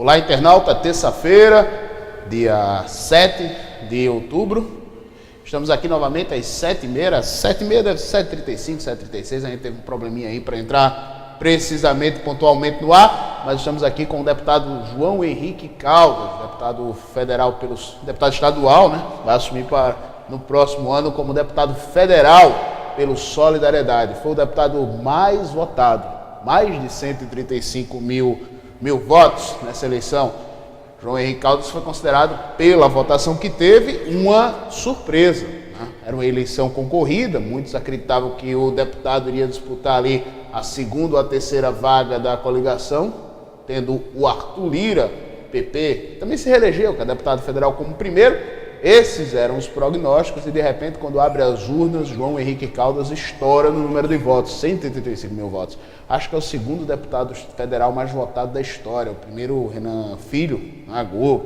Olá, internauta, terça-feira, dia 7 de outubro. Estamos aqui novamente às 7h30, 7h30 deve ser 7h35, 7h36, a gente teve um probleminha aí para entrar precisamente, pontualmente no ar, mas estamos aqui com o deputado João Henrique Caldas, deputado federal deputado estadual, né? Vai assumir no próximo ano como deputado federal pelo Solidariedade. Foi o deputado mais votado, mais de 135 mil votos nessa eleição. João Henrique Caldas foi considerado, pela votação que teve, uma surpresa, né? Era uma eleição concorrida, muitos acreditavam que o deputado iria disputar ali a segunda ou a terceira vaga da coligação, tendo o Arthur Lira, PP, também se reelegeu, que é deputado federal, como primeiro. Esses eram os prognósticos e, de repente, quando abre as urnas, João Henrique Caldas estoura no número de votos, 135 mil votos. Acho que é o segundo deputado federal mais votado da história. O primeiro, Renan Filho,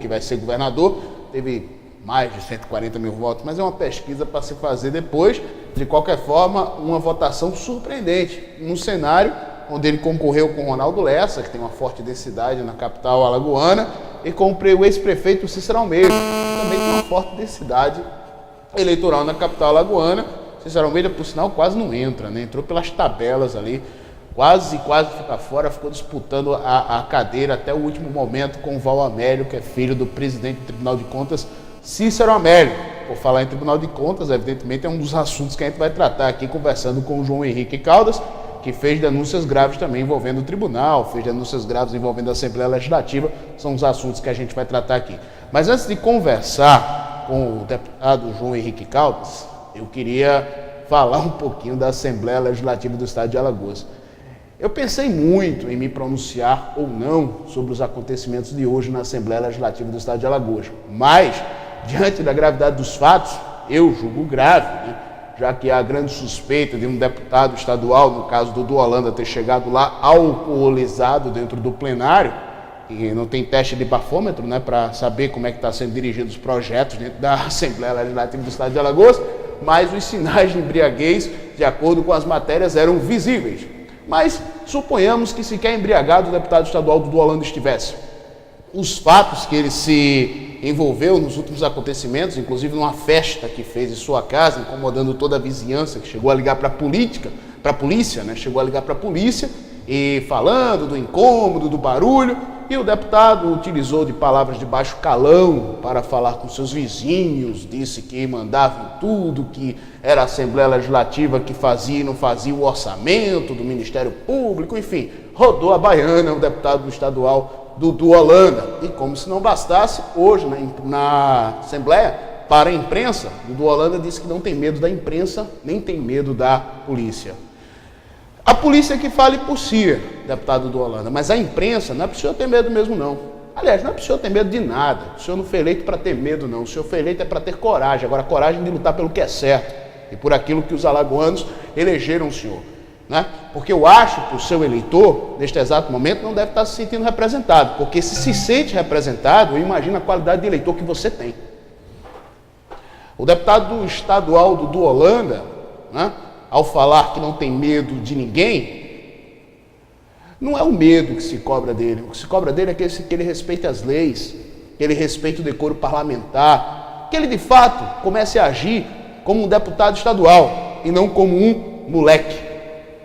que vai ser governador, teve mais de 140 mil votos, mas é uma pesquisa para se fazer depois. De qualquer forma, uma votação surpreendente, num cenário onde ele concorreu com Ronaldo Lessa, que tem uma forte densidade na capital alagoana, e com o ex-prefeito Cícero Almeida, que também tem uma forte densidade eleitoral na capital alagoana. Cícero Almeida, por sinal, quase não entra, né? Entrou pelas tabelas ali, quase fica fora, ficou disputando a cadeira até o último momento com o Val Amélio, que é filho do presidente do Tribunal de Contas, Cícero Amélio. Por falar em Tribunal de Contas, evidentemente é um dos assuntos que a gente vai tratar aqui, conversando com o João Henrique Caldas, que fez denúncias graves também envolvendo o tribunal, fez denúncias graves envolvendo a Assembleia Legislativa, são os assuntos que a gente vai tratar aqui. Mas antes de conversar com o deputado João Henrique Caldas, eu queria falar um pouquinho da Assembleia Legislativa do Estado de Alagoas. Eu pensei muito em me pronunciar ou não sobre os acontecimentos de hoje na Assembleia Legislativa do Estado de Alagoas, mas, diante da gravidade dos fatos, eu julgo grave, né? Já que há a grande suspeita de um deputado estadual, no caso do Holanda, ter chegado lá alcoolizado dentro do plenário, e não tem teste de bafômetro, né, para saber como é que está sendo dirigidos os projetos dentro da Assembleia Legislativa do Estado de Alagoas, mas os sinais de embriaguez, de acordo com as matérias, eram visíveis. Mas suponhamos que sequer embriagado o deputado estadual do Holanda estivesse. Os fatos que ele se envolveu nos últimos acontecimentos, inclusive numa festa que fez em sua casa, incomodando toda a vizinhança, que chegou a ligar para a polícia, né? Chegou a ligar para a polícia e falando do incômodo, do barulho, e o deputado utilizou de palavras de baixo calão para falar com seus vizinhos, disse que mandava em tudo, que era a Assembleia Legislativa que fazia e não fazia o orçamento do Ministério Público, enfim, rodou a baiana o deputado estadual do Holanda. E como se não bastasse, hoje na Assembleia, para a imprensa, o Holanda disse que não tem medo da imprensa, nem tem medo da polícia. A polícia que fale por si, deputado do Holanda, mas a imprensa não é para o senhor ter medo mesmo, não. Aliás, não é para o senhor ter medo de nada. O senhor não foi eleito para ter medo, não. O senhor foi eleito é para ter coragem. Agora, coragem de lutar pelo que é certo e por aquilo que os alagoanos elegeram o senhor. Né? Porque eu acho que o seu eleitor, neste exato momento, não deve estar se sentindo representado, porque se sente representado, imagina a qualidade de eleitor que você tem. O deputado estadual do Holanda, né, ao falar que não tem medo de ninguém, não é o medo que se cobra dele. O que se cobra dele é que ele respeite as leis, que ele respeite o decoro parlamentar, que ele de fato comece a agir como um deputado estadual e não como um moleque,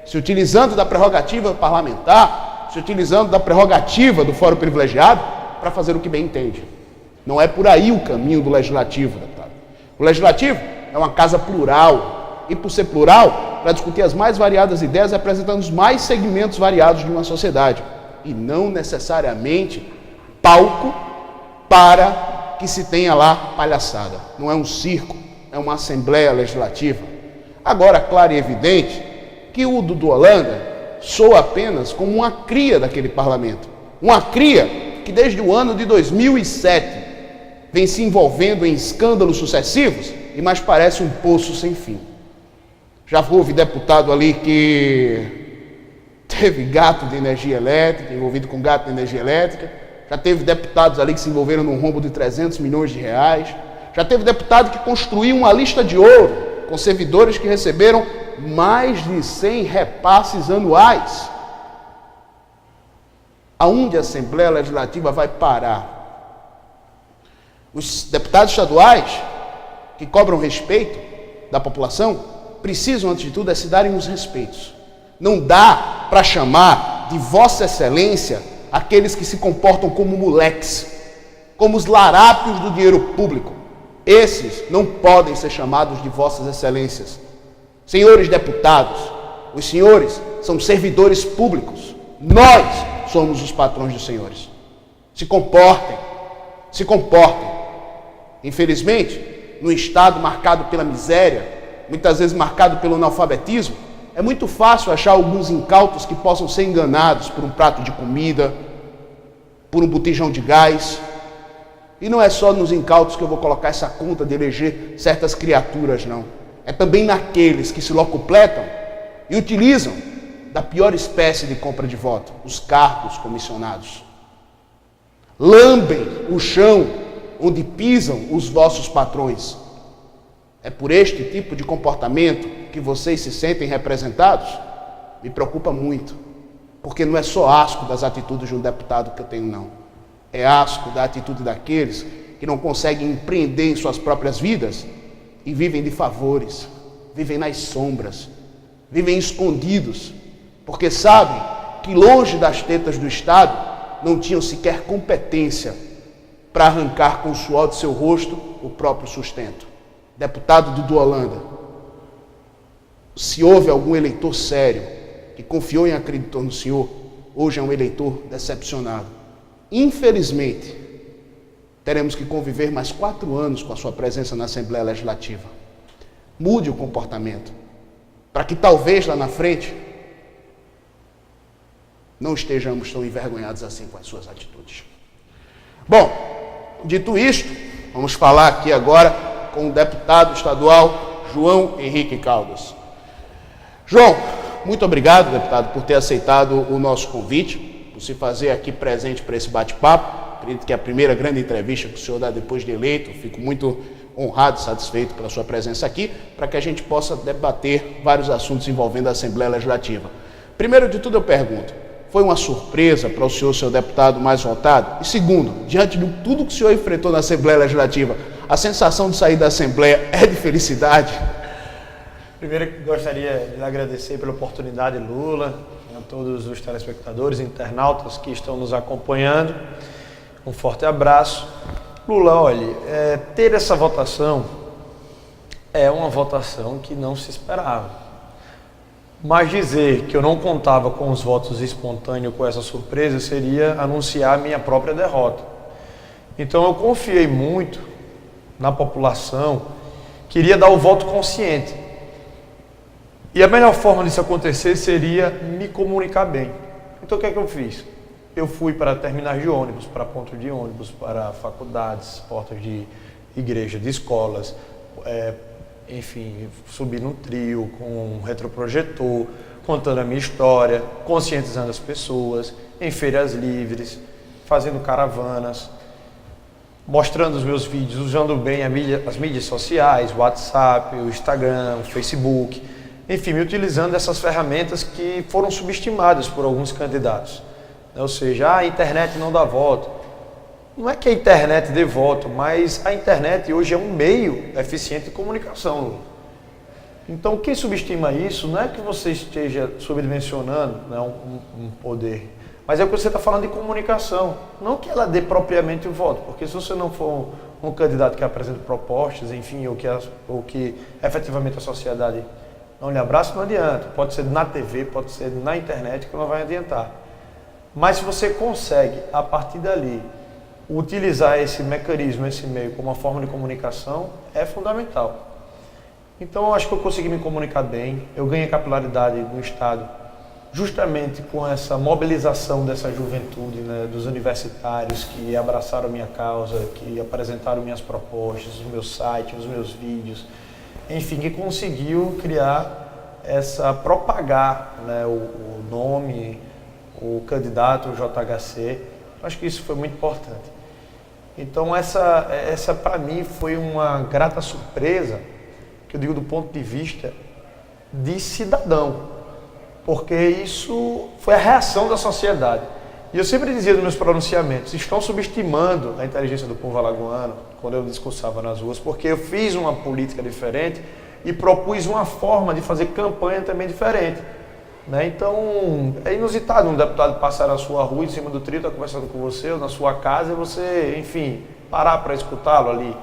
se utilizando da prerrogativa parlamentar, se utilizando da prerrogativa do fórum privilegiado para fazer o que bem entende. Não é por aí o caminho do legislativo, deputado. O legislativo é uma casa plural, e por ser plural, para discutir as mais variadas ideias, representando os mais segmentos variados de uma sociedade, e não necessariamente palco para que se tenha lá palhaçada. Não é um circo, é uma Assembleia Legislativa. Agora, claro e evidente, que o do Holanda soa apenas como uma cria daquele parlamento. Uma cria que desde o ano de 2007 vem se envolvendo em escândalos sucessivos e mais parece um poço sem fim. Já houve deputado ali que teve gato de energia elétrica, envolvido com gato de energia elétrica. Já teve deputados ali que se envolveram num rombo de 300 milhões de reais. Já teve deputado que construiu uma lista de ouro com servidores que receberam mais de 100 repasses anuais. aonde a Assembleia Legislativa vai parar? Os deputados estaduais, que cobram respeito da população, precisam, antes de tudo, se darem os respeitos. Não dá para chamar de Vossa Excelência aqueles que se comportam como moleques, como os larápios do dinheiro público. Esses não podem ser chamados de Vossas Excelências. Senhores deputados, os senhores são servidores públicos. Nós somos os patrões dos senhores. Se comportem, se comportem. Infelizmente, num estado marcado pela miséria, muitas vezes marcado pelo analfabetismo, é muito fácil achar alguns incautos que possam ser enganados por um prato de comida, por um botijão de gás. E não é só nos incautos que eu vou colocar essa conta de eleger certas criaturas, não. É também naqueles que se locupletam e utilizam da pior espécie de compra de voto, os cargos comissionados. Lambem o chão onde pisam os vossos patrões. É por este tipo de comportamento que vocês se sentem representados? Me preocupa muito, porque não é só asco das atitudes de um deputado que eu tenho, não. É asco da atitude daqueles que não conseguem empreender em suas próprias vidas e vivem de favores, vivem nas sombras, vivem escondidos, porque sabem que longe das tetas do Estado não tinham sequer competência para arrancar com o suor de seu rosto o próprio sustento. Deputado Dudu Holanda, se houve algum eleitor sério que confiou e acreditou no senhor, hoje é um eleitor decepcionado. Infelizmente, teremos que conviver mais 4 anos com a sua presença na Assembleia Legislativa. Mude o comportamento, para que talvez lá na frente não estejamos tão envergonhados assim com as suas atitudes. Bom, dito isto, vamos falar aqui agora com o deputado estadual João Henrique Caldas. João, muito obrigado, deputado, por ter aceitado o nosso convite, por se fazer aqui presente para esse bate-papo. Acredito que é a primeira grande entrevista que o senhor dá depois de eleito. Fico muito honrado e satisfeito pela sua presença aqui, para que a gente possa debater vários assuntos envolvendo a Assembleia Legislativa. Primeiro de tudo eu pergunto, foi uma surpresa para o senhor ser o deputado mais votado? E segundo, diante de tudo que o senhor enfrentou na Assembleia Legislativa, a sensação de sair da Assembleia é de felicidade? Primeiro, gostaria de agradecer pela oportunidade, Lula, a todos os telespectadores, internautas que estão nos acompanhando. Um forte abraço. Lula, olhe, ter essa votação é uma votação que não se esperava. Mas dizer que eu não contava com os votos espontâneos, com essa surpresa, seria anunciar a minha própria derrota. Então eu confiei muito na população, queria dar o voto consciente. E a melhor forma disso acontecer seria me comunicar bem. Então o que é que eu fiz? Eu fui para terminais de ônibus, para pontos de ônibus, para faculdades, portas de igreja, de escolas, enfim, subi no trio com um retroprojetor, contando a minha história, conscientizando as pessoas, em feiras livres, fazendo caravanas, mostrando os meus vídeos, usando bem as mídias sociais, o WhatsApp, o Instagram, o Facebook, enfim, utilizando essas ferramentas que foram subestimadas por alguns candidatos. Ou seja, a internet não dá voto. Não é que a internet dê voto, mas a internet hoje é um meio eficiente de comunicação. Então, quem subestima isso, não é que você esteja subdimensionando, né, um poder, mas é que você está falando de comunicação, não que ela dê propriamente o voto, porque se você não for um candidato que apresenta propostas, enfim, ou que efetivamente a sociedade não lhe abraça, não adianta. Pode ser na TV, pode ser na internet, que não vai adiantar. Mas se você consegue, a partir dali, utilizar esse mecanismo, esse meio, como uma forma de comunicação, é fundamental. Então, eu acho que eu consegui me comunicar bem, eu ganhei capilaridade no Estado, justamente com essa mobilização dessa juventude, né, dos universitários que abraçaram a minha causa, que apresentaram minhas propostas, o meu site, os meus vídeos, enfim, que conseguiu criar propagar, né, o nome, o candidato, o JHC. Acho que isso foi muito importante. Então essa para mim foi uma grata surpresa, que eu digo do ponto de vista de cidadão, porque isso foi a reação da sociedade. E eu sempre dizia nos meus pronunciamentos, estão subestimando a inteligência do povo alagoano, quando eu discursava nas ruas, porque eu fiz uma política diferente e propus uma forma de fazer campanha também diferente. Né? Então, é inusitado um deputado passar na sua rua, em cima do trio, estar conversando com você, ou na sua casa, e você, enfim, parar para escutá-lo ali.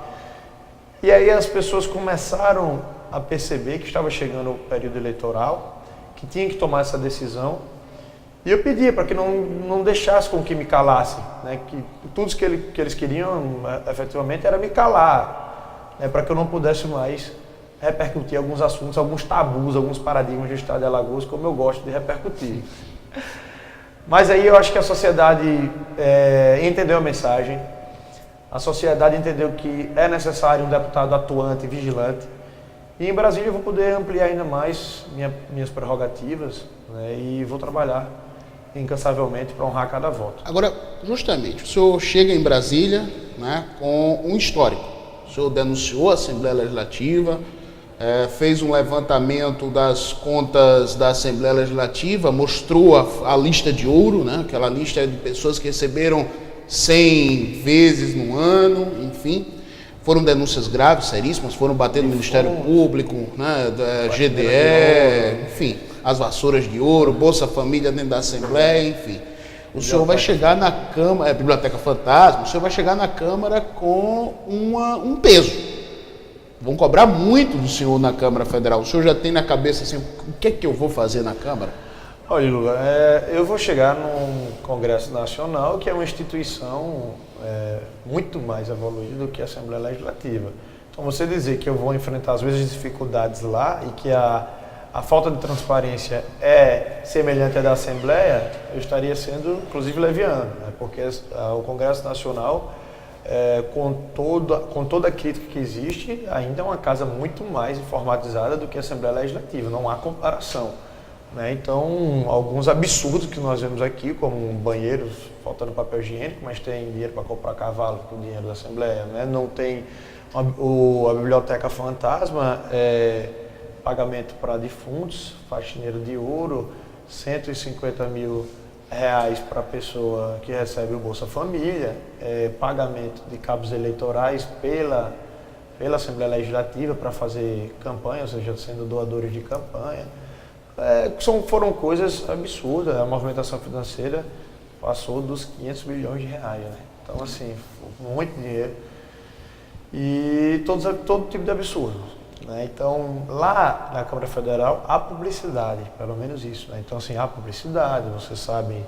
E aí as pessoas começaram a perceber que estava chegando o período eleitoral, que tinha que tomar essa decisão. E eu pedia para que não deixasse com que me calassem, né? Que tudo que eles queriam, efetivamente, era me calar, né? Para que eu não pudesse mais repercutir alguns assuntos, alguns tabus, alguns paradigmas do estado de Alagoas, como eu gosto de repercutir. Mas aí eu acho que a sociedade entendeu a mensagem, a sociedade entendeu que é necessário um deputado atuante, vigilante, e em Brasília eu vou poder ampliar ainda mais minhas prerrogativas, né? E vou trabalhar incansavelmente para honrar cada voto. Agora, justamente, o senhor chega em Brasília, né, com um histórico. O senhor denunciou a Assembleia Legislativa, fez um levantamento das contas da Assembleia Legislativa, mostrou a lista de ouro, né, aquela lista de pessoas que receberam 100 vezes no ano, enfim. Foram denúncias graves, seríssimas, foram bater no Ministério Público, né, GDE, enfim, as vassouras de ouro, Bolsa Família dentro da Assembleia, enfim. O senhor vai chegar na Câmara, Biblioteca Fantasma, o senhor vai chegar na Câmara com um peso. Vão cobrar muito do senhor na Câmara Federal. O senhor já tem na cabeça assim, o que é que eu vou fazer na Câmara? Olha, Lula, eu vou chegar num Congresso Nacional, que é uma instituição muito mais evoluída do que a Assembleia Legislativa. Então, você dizer que eu vou enfrentar as mesmas dificuldades lá e que a falta de transparência é semelhante à da Assembleia, eu estaria sendo, inclusive, leviano, né? Porque o Congresso Nacional, com toda a crítica que existe, ainda é uma casa muito mais informatizada do que a Assembleia Legislativa, não há comparação. Né? Então, alguns absurdos que nós vemos aqui, como banheiros faltando papel higiênico, mas tem dinheiro para comprar cavalo com o dinheiro da Assembleia, né? Não tem a Biblioteca Fantasma, pagamento para defuntos, faxineiro de ouro, 150 mil reais para a pessoa que recebe o Bolsa Família, pagamento de cabos eleitorais pela Assembleia Legislativa para fazer campanha, ou seja, sendo doadores de campanha. Foram coisas absurdas, a movimentação financeira passou dos 500 milhões de reais, né? Então, assim, muito dinheiro e todo tipo de absurdo, né? Então, lá na Câmara Federal há publicidade, pelo menos isso, né? Então, assim, há publicidade, você sabe,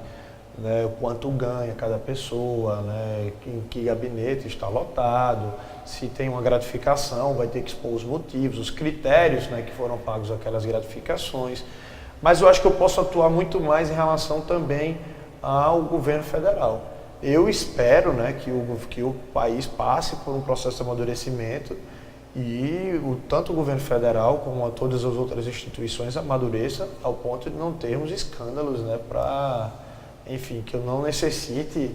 né, o quanto ganha cada pessoa, né, em que gabinete está lotado, se tem uma gratificação, vai ter que expor os motivos, os critérios, né, que foram pagos aquelas gratificações. Mas eu acho que eu posso atuar muito mais em relação também ao governo federal. Eu espero, né, que o país passe por um processo de amadurecimento e tanto o governo federal como todas as outras instituições amadureçam ao ponto de não termos escândalos, né, enfim, que eu não necessite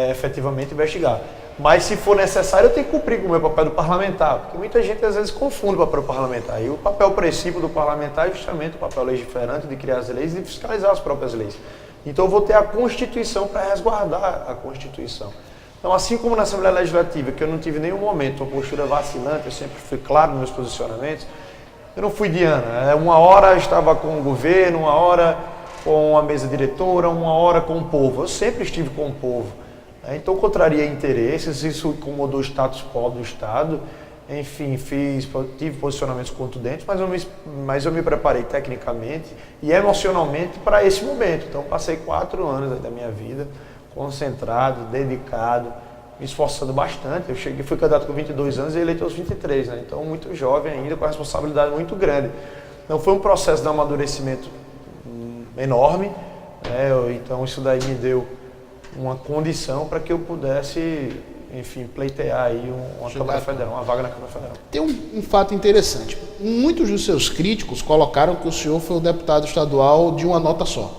efetivamente investigar. Mas se for necessário, eu tenho que cumprir com o meu papel do parlamentar, porque muita gente às vezes confunde o papel parlamentar. E o papel princípio do parlamentar é justamente o papel legiferante de criar as leis e de fiscalizar as próprias leis. Então eu vou ter a Constituição para resguardar a Constituição. Então, assim como na Assembleia Legislativa, que eu não tive em nenhum momento uma postura vacilante, eu sempre fui claro nos meus posicionamentos, eu não fui Diana. Uma hora eu estava com o governo, uma hora com a mesa diretora, uma hora com o povo. Eu sempre estive com o povo. Então, contraria interesses, isso incomodou o status quo do Estado. Enfim, tive posicionamentos contundentes, mas eu me preparei tecnicamente e emocionalmente para esse momento. Então, passei 4 anos da minha vida concentrado, dedicado, me esforçando bastante. Eu fui candidato com 22 anos e eleito aos 23, né? Então, muito jovem ainda, com a responsabilidade muito grande. Então, foi um processo de amadurecimento enorme, né? Então, isso daí me deu uma condição para que eu pudesse, enfim, pleitear aí uma Câmara Federal, uma vaga na Câmara Federal. Tem um fato interessante. Muitos dos seus críticos colocaram que o senhor foi o deputado estadual de uma nota só,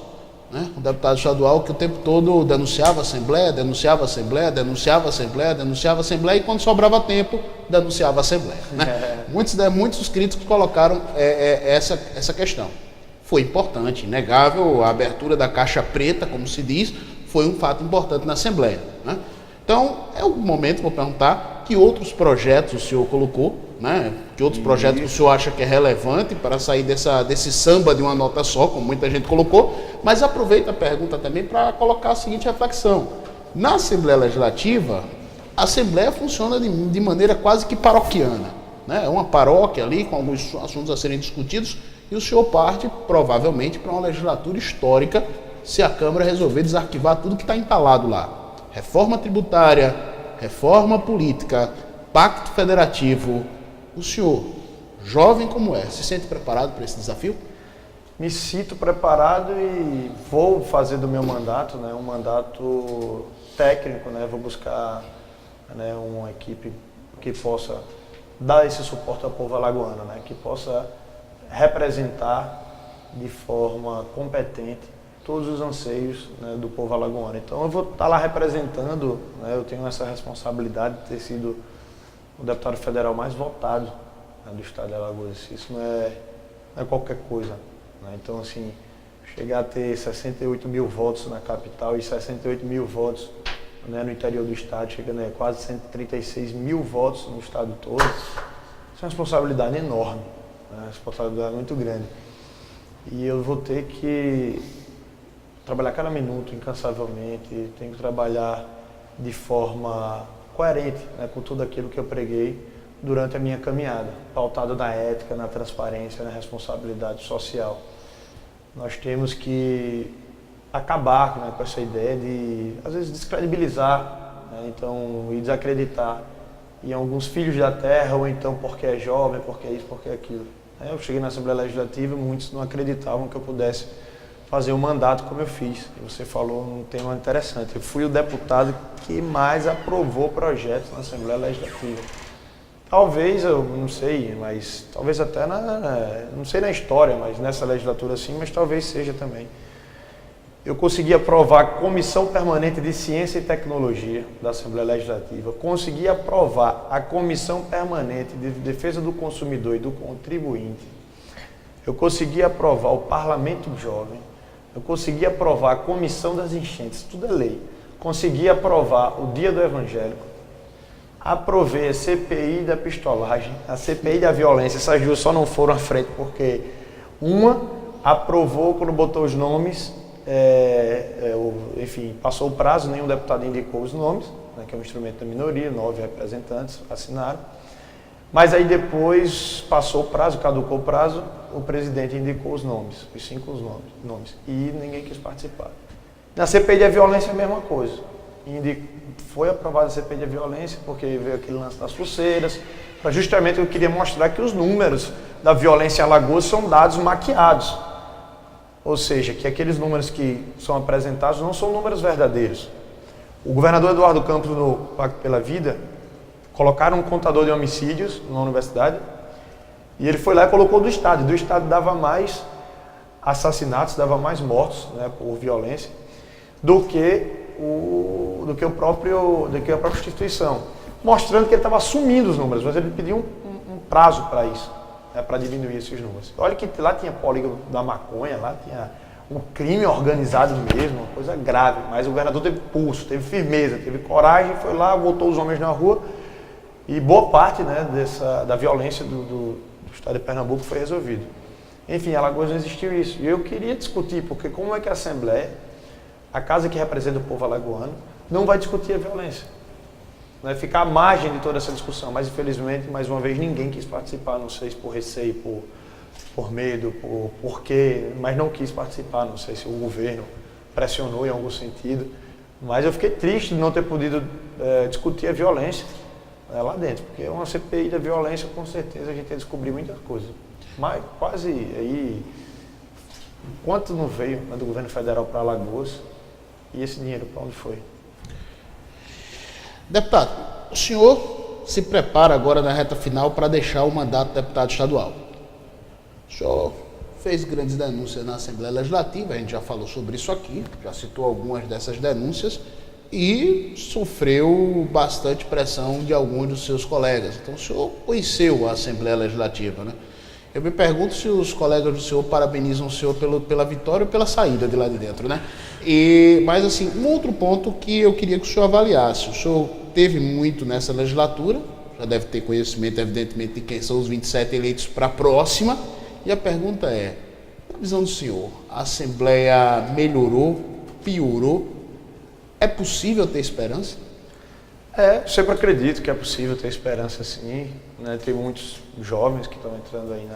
né? Um deputado estadual que o tempo todo denunciava a Assembleia, denunciava a Assembleia, denunciava a Assembleia, denunciava a Assembleia e quando sobrava tempo, denunciava a Assembleia, né? Muitos dos críticos colocaram essa questão. Foi importante, inegável, a abertura da caixa preta, como se diz, foi um fato importante na Assembleia, né? Então, é o momento, vou perguntar, que outros projetos o senhor colocou, né? Que outros projetos que o senhor acha que é relevante para sair desse samba de uma nota só, como muita gente colocou, mas aproveita a pergunta também para colocar a seguinte reflexão. Na Assembleia Legislativa, a Assembleia funciona de maneira quase que paroquiana, né? É uma paróquia ali com alguns assuntos a serem discutidos e o senhor parte, provavelmente, para uma legislatura histórica se a Câmara resolver desarquivar tudo que está entalado lá. Reforma tributária, reforma política, pacto federativo. O senhor, jovem como é, se sente preparado para esse desafio? Me sinto preparado e vou fazer do meu mandato, né, um mandato técnico, né, vou buscar, né, uma equipe que possa dar esse suporte ao povo alagoano, né, que possa representar de forma competente todos os anseios, né, do povo alagoano. Então eu vou estar lá representando, né, eu tenho essa responsabilidade de ter sido o deputado federal mais votado, né, do estado de Alagoas. Isso não é qualquer coisa, né? Então, assim, chegar a ter 68 mil votos na capital e 68 mil votos, né, no interior do estado, chegando a quase 136 mil votos no estado todo, isso é uma responsabilidade enorme, né, uma responsabilidade muito grande. E eu vou ter que trabalhar cada minuto incansavelmente, tenho que trabalhar de forma coerente, né, com tudo aquilo que eu preguei durante a minha caminhada, pautado na ética, na transparência, na responsabilidade social. Nós temos que acabar, né, com essa ideia de, às vezes, descredibilizar, né, então, e desacreditar em alguns filhos da terra, ou então porque é jovem, porque é isso, porque é aquilo. Eu cheguei na Assembleia Legislativa e muitos não acreditavam que eu pudesse fazer um mandato como eu fiz. Você falou um tema interessante. Eu fui o deputado que mais aprovou projetos na Assembleia Legislativa. Talvez, eu não sei, mas talvez até não sei na história, mas nessa legislatura sim, mas talvez seja também. Eu consegui aprovar a Comissão Permanente de Ciência e Tecnologia da Assembleia Legislativa, consegui aprovar a Comissão Permanente de Defesa do Consumidor e do Contribuinte, eu consegui aprovar o Parlamento Jovem, eu consegui aprovar a Comissão das Enchentes, tudo é lei. Consegui aprovar o Dia do Evangélico, aprovei a CPI da pistolagem, a CPI da violência. Essas duas só não foram à frente porque uma aprovou quando botou os nomes, enfim, passou o prazo, nenhum deputado indicou os nomes, né, que é um instrumento da minoria, 9 representantes assinaram. Mas aí depois passou o prazo, caducou o prazo, o presidente indicou os nomes, os 5 nomes, e ninguém quis participar. Na CPI da violência é a mesma coisa. Foi aprovada a CPI da violência porque veio aquele lance das pulseiras, justamente eu queria mostrar que os números da violência em Alagoas são dados maquiados. Ou seja, que aqueles números que são apresentados não são números verdadeiros. O governador Eduardo Campos, no Pacto pela Vida, colocaram um contador de homicídios na universidade e ele foi lá e colocou do Estado. E do Estado dava mais assassinatos, dava mais mortos, né, por violência, do que a própria instituição. Mostrando que ele estava assumindo os números, mas ele pediu um prazo para isso, né, para diminuir esses números. Olha que lá tinha polígono da maconha, lá tinha um crime organizado mesmo, uma coisa grave. Mas o governador teve pulso, teve firmeza, teve coragem, foi lá, botou os homens na rua. E boa parte, né, da violência do estado de Pernambuco foi resolvido. Enfim, em Alagoas não existiu isso. E eu queria discutir, porque como é que a Assembleia, a casa que representa o povo alagoano, não vai discutir a violência? Vai ficar à margem de toda essa discussão. Mas, infelizmente, mais uma vez, ninguém quis participar. Não sei se por receio, por medo, por quê, mas não quis participar. Não sei se o governo pressionou em algum sentido. Mas eu fiquei triste de não ter podido discutir a violência lá dentro, porque uma CPI da violência, com certeza, a gente ia descobrir muitas coisas. Mas quase aí, quanto não veio, né, do governo federal para Alagoas, e esse dinheiro para onde foi? Deputado, o senhor se prepara agora na reta final para deixar o mandato de deputado estadual. O senhor fez grandes denúncias na Assembleia Legislativa, a gente já falou sobre isso aqui, já citou algumas dessas denúncias, e sofreu bastante pressão de alguns dos seus colegas. Então, o senhor conheceu a Assembleia Legislativa, né? Eu me pergunto se os colegas do senhor parabenizam o senhor pela vitória ou pela saída de lá de dentro, né? Mas assim, um outro ponto que eu queria que o senhor avaliasse. O senhor teve muito nessa legislatura, já deve ter conhecimento, evidentemente, de quem são os 27 eleitos para a próxima. E a pergunta é, na visão do senhor, a Assembleia melhorou, piorou? É possível ter esperança? Sempre acredito que é possível ter esperança, sim, né? Tem muitos jovens que estão entrando aí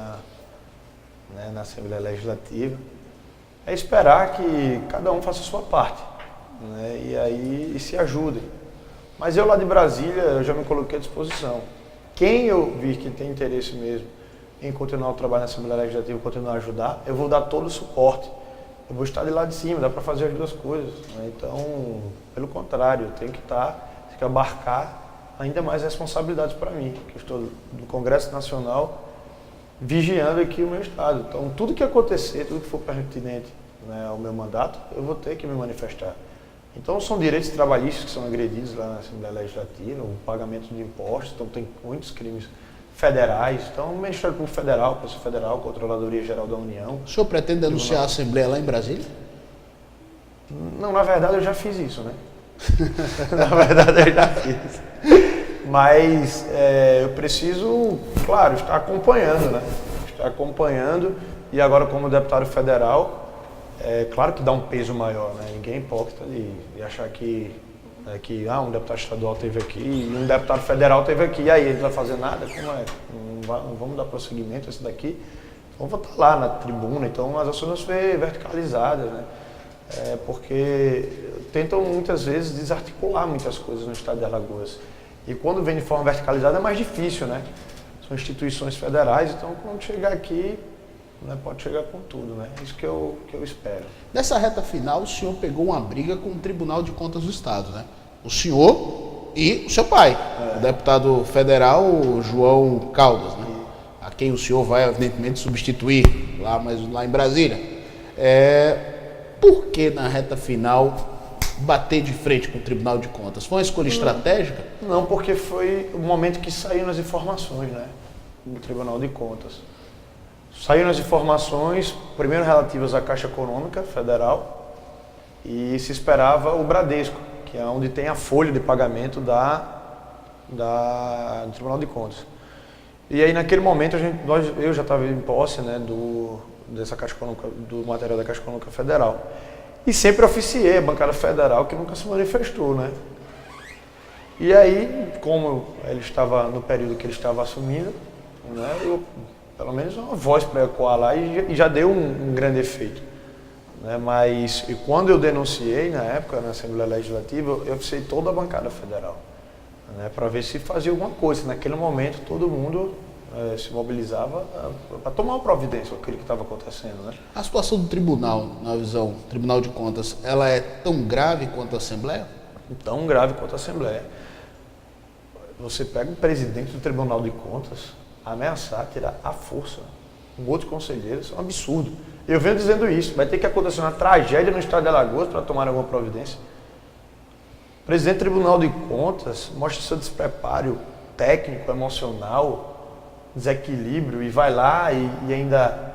na Assembleia Legislativa. É esperar que cada um faça a sua parte, né? E aí se ajudem. Mas eu lá de Brasília, eu já me coloquei à disposição. Quem eu vir que tem interesse mesmo em continuar o trabalho na Assembleia Legislativa, continuar a ajudar, eu vou dar todo o suporte. Eu vou estar de lá de cima, dá para fazer as duas coisas, né? Então, pelo contrário, eu tenho que abarcar ainda mais responsabilidades para mim, que eu estou no Congresso Nacional vigiando aqui o meu estado. Então, tudo que acontecer, tudo que for pertinente, né, ao meu mandato, eu vou ter que me manifestar. Então, são direitos trabalhistas que são agredidos lá na Assembleia Legislativa, o pagamento de impostos, então tem muitos crimes federais. Então, o Ministério Público Federal, Polícia Federal, Controladoria Geral da União. O senhor pretende denunciar a Assembleia lá em Brasília? Não, na verdade eu já fiz isso, né? Na verdade eu já fiz. Mas eu preciso, claro, estar acompanhando, né? Estar acompanhando. E agora, como deputado federal, claro que dá um peso maior, né? Ninguém é hipócrita de achar que um deputado estadual esteve aqui e um deputado federal esteve aqui. E aí, ele não vai fazer nada? Como é? Não vamos dar prosseguimento a isso daqui? Então, vou estar lá na tribuna. Então, as ações vão ser verticalizadas, né? Porque tentam muitas vezes desarticular muitas coisas no estado de Alagoas. E quando vem de forma verticalizada é mais difícil, né? São instituições federais, então quando chegar aqui, né, pode chegar com tudo, né? Isso que eu espero. Nessa reta final, o senhor pegou uma briga com o Tribunal de Contas do Estado, né? O senhor e o seu pai, o deputado federal João Caldas, né? A quem o senhor vai, evidentemente, substituir lá em Brasília. Por que na reta final bater de frente com o Tribunal de Contas? Foi uma escolha estratégica? Não, porque foi o momento que saíram as informações, né, do Tribunal de Contas. Saíram as informações, primeiro relativas à Caixa Econômica Federal, e se esperava o Bradesco, que é onde tem a folha de pagamento do Tribunal de Contas. E aí, naquele momento, eu já estava em posse, né, dessa Caixa Econômica, do material da Caixa Econômica Federal. E sempre oficiei a bancada federal, que nunca se manifestou, né? E aí, como ele estava no período que ele estava assumindo, né, eu, pelo menos uma voz para ecoar lá e já deu um grande efeito, né? Mas e quando eu denunciei, na época, na Assembleia Legislativa, eu oficiei toda a bancada federal, né, para ver se fazia alguma coisa. Naquele momento, todo mundo se mobilizava para tomar uma providência com aquilo que estava acontecendo, né? A situação do tribunal, na visão do Tribunal de Contas, ela é tão grave quanto a Assembleia? Tão grave quanto a Assembleia. Você pega o presidente do Tribunal de Contas, ameaçar, tirar à força um outro conselheiro, isso é um absurdo. Eu venho dizendo isso, vai ter que acontecer uma tragédia no estado de Alagoas para tomar alguma providência. O presidente do Tribunal de Contas mostra seu despreparo técnico, emocional, desequilíbrio, e vai lá e ainda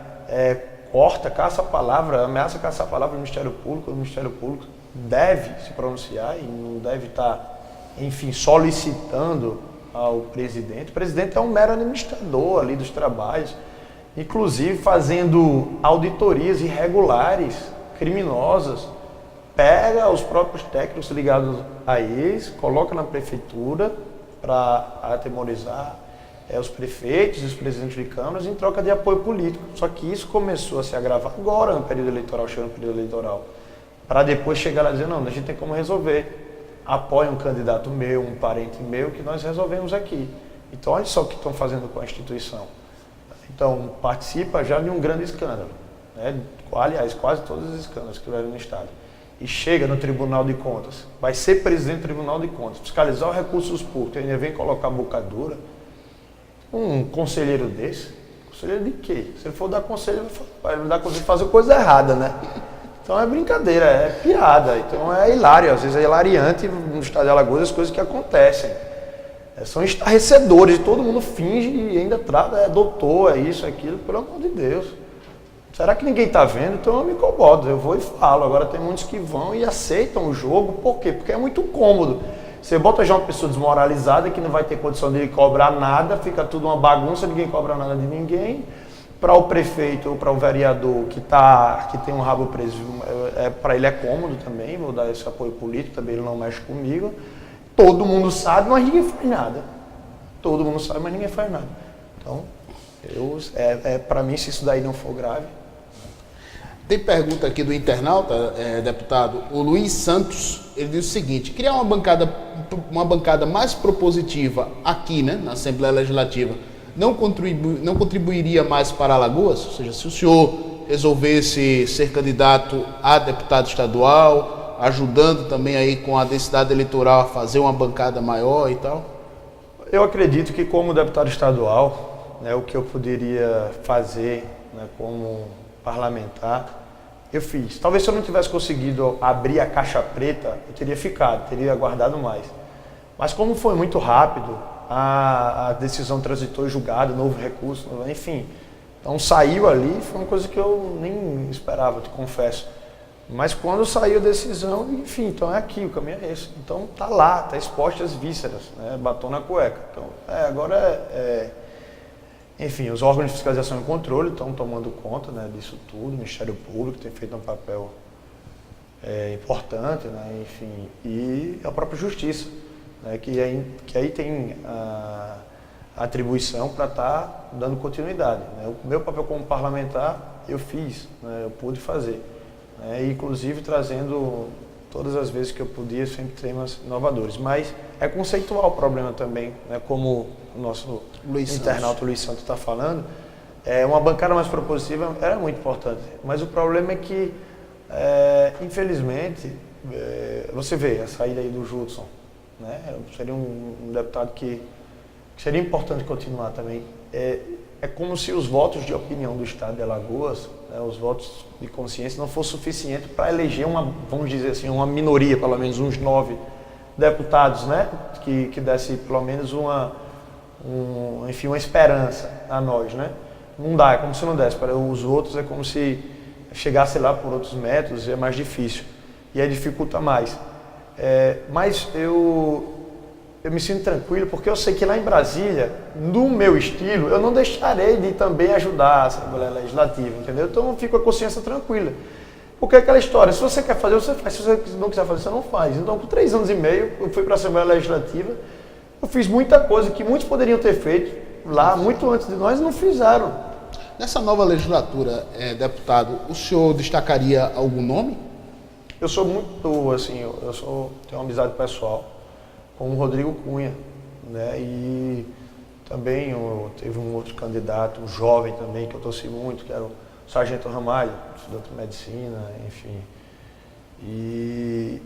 caça a palavra, ameaça caçar a palavra do Ministério Público. O Ministério Público deve se pronunciar e não deve estar, enfim, solicitando ao presidente. O presidente é um mero administrador ali dos trabalhos, inclusive fazendo auditorias irregulares, criminosas. Pega os próprios técnicos ligados a eles, coloca na prefeitura para atemorizar os prefeitos e os presidentes de câmaras em troca de apoio político. Só que isso começou a se agravar agora no período eleitoral, chegando no período eleitoral, para depois chegar lá e dizer, não, a gente tem como resolver. Apoia um candidato meu, um parente meu, que nós resolvemos aqui. Então, olha só o que estão fazendo com a instituição. Então, participa já de um grande escândalo, né? Aliás, quase todos os escândalos que tiveram no Estado. E chega no Tribunal de Contas, vai ser presidente do Tribunal de Contas, fiscalizar os recursos públicos, ainda vem colocar boca dura. Um conselheiro desse, conselheiro de quê? Se ele for dar conselho, vai dar conselho de fazer coisa errada, né? Então é brincadeira, é piada, então é hilário, às vezes é hilariante no estado de Alagoas as coisas que acontecem. são estarrecedores, todo mundo finge e ainda trata, é doutor, é isso, é aquilo, pelo amor de Deus. Será que ninguém está vendo? Então eu me incomodo, eu vou e falo. Agora tem muitos que vão e aceitam o jogo, por quê? Porque é muito cômodo. Você bota já uma pessoa desmoralizada que não vai ter condição de cobrar nada, fica tudo uma bagunça, ninguém cobra nada de ninguém. Para o prefeito ou para o vereador que tem um rabo preso, para ele é cômodo também, vou dar esse apoio político, também ele não mexe comigo. Todo mundo sabe, mas ninguém faz nada. Todo mundo sabe, mas ninguém faz nada. Então, para mim, se isso daí não for grave... Tem pergunta aqui do internauta, deputado, o Luiz Santos, ele diz o seguinte: criar uma bancada mais propositiva aqui, né, na Assembleia Legislativa, não contribuiria mais para Alagoas? Ou seja, se o senhor resolvesse ser candidato a deputado estadual, ajudando também aí com a densidade eleitoral a fazer uma bancada maior e tal? Eu acredito que como deputado estadual, né, o que eu poderia fazer, né, como parlamentar, eu fiz. Talvez se eu não tivesse conseguido abrir a caixa preta, eu teria ficado, teria aguardado mais. Mas como foi muito rápido, a decisão transitou julgada, novo recurso, enfim. Então saiu ali, foi uma coisa que eu nem esperava, te confesso. Mas quando saiu a decisão, enfim, então é aqui, o caminho é esse. Então tá lá, tá exposto as vísceras, né, batom na cueca. Então agora enfim, os órgãos de fiscalização e controle estão tomando conta, né, disso tudo, o Ministério Público tem feito um papel importante, né, enfim, e a própria Justiça, né, que aí tem a atribuição para estar dando continuidade. Né. O meu papel como parlamentar eu fiz, né, eu pude fazer, né, inclusive trazendo todas as vezes que eu podia sempre temas inovadores, mas é conceitual o problema também, né, como o nosso internauta Luiz Santos está falando, uma bancada mais propositiva era muito importante, mas o problema é que, infelizmente, você vê a saída aí do Judson, né, seria um deputado que seria importante continuar também. É como se os votos de opinião do Estado de Alagoas, né, os votos de consciência, não fossem suficientes para eleger vamos dizer assim, uma minoria, pelo menos uns 9 deputados, né, que desse pelo menos enfim, uma esperança a nós, né? Não dá, é como se não desse. Para os outros é como se chegasse lá por outros métodos, é mais difícil. E aí dificulta mais. Mas eu me sinto tranquilo porque eu sei que lá em Brasília, no meu estilo, eu não deixarei de também ajudar a Assembleia Legislativa, entendeu? Então eu fico com a consciência tranquila. Porque é aquela história, se você quer fazer, você faz. Se você não quiser fazer, você não faz. Então, com 3 anos e meio, eu fui para a Assembleia Legislativa, eu fiz muita coisa que muitos poderiam ter feito lá, muito antes de nós, e não fizeram. Nessa nova legislatura, deputado, o senhor destacaria algum nome? Eu sou muito, assim, tenho uma amizade pessoal com o Rodrigo Cunha, né? E também teve um outro candidato, um jovem também, que eu torci muito, que era o Sargento Ramalho, estudante de medicina, enfim. E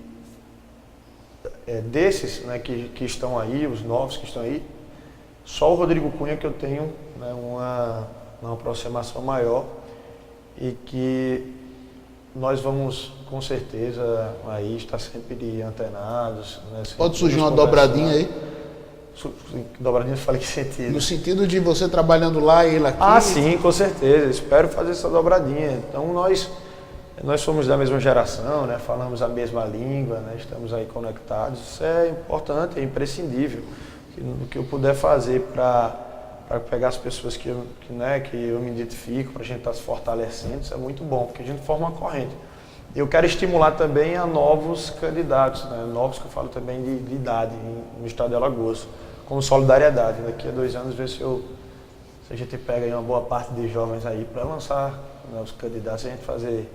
desses, né, que estão aí, os novos que estão aí, só o Rodrigo Cunha que eu tenho, né, uma aproximação maior e que nós vamos, com certeza, aí estar sempre antenados. Né, pode surgir uma dobradinha aí? Dobradinha, falei que sentido? No sentido de você trabalhando lá e ele aqui? Ah, sim, com certeza. Espero fazer essa dobradinha. Então, nós somos da mesma geração, né? Falamos a mesma língua, né? Estamos aí conectados. Isso é importante, é imprescindível. O que eu puder fazer para pegar as pessoas que eu me identifico, para a gente estar se fortalecendo, isso é muito bom, porque a gente forma uma corrente. Eu quero estimular também a novos candidatos, né? Novos que eu falo também de idade no estado de Alagoas, como solidariedade. Daqui a 2 anos, ver se a gente pega aí uma boa parte de jovens aí para lançar, né, os candidatos, e a gente fazer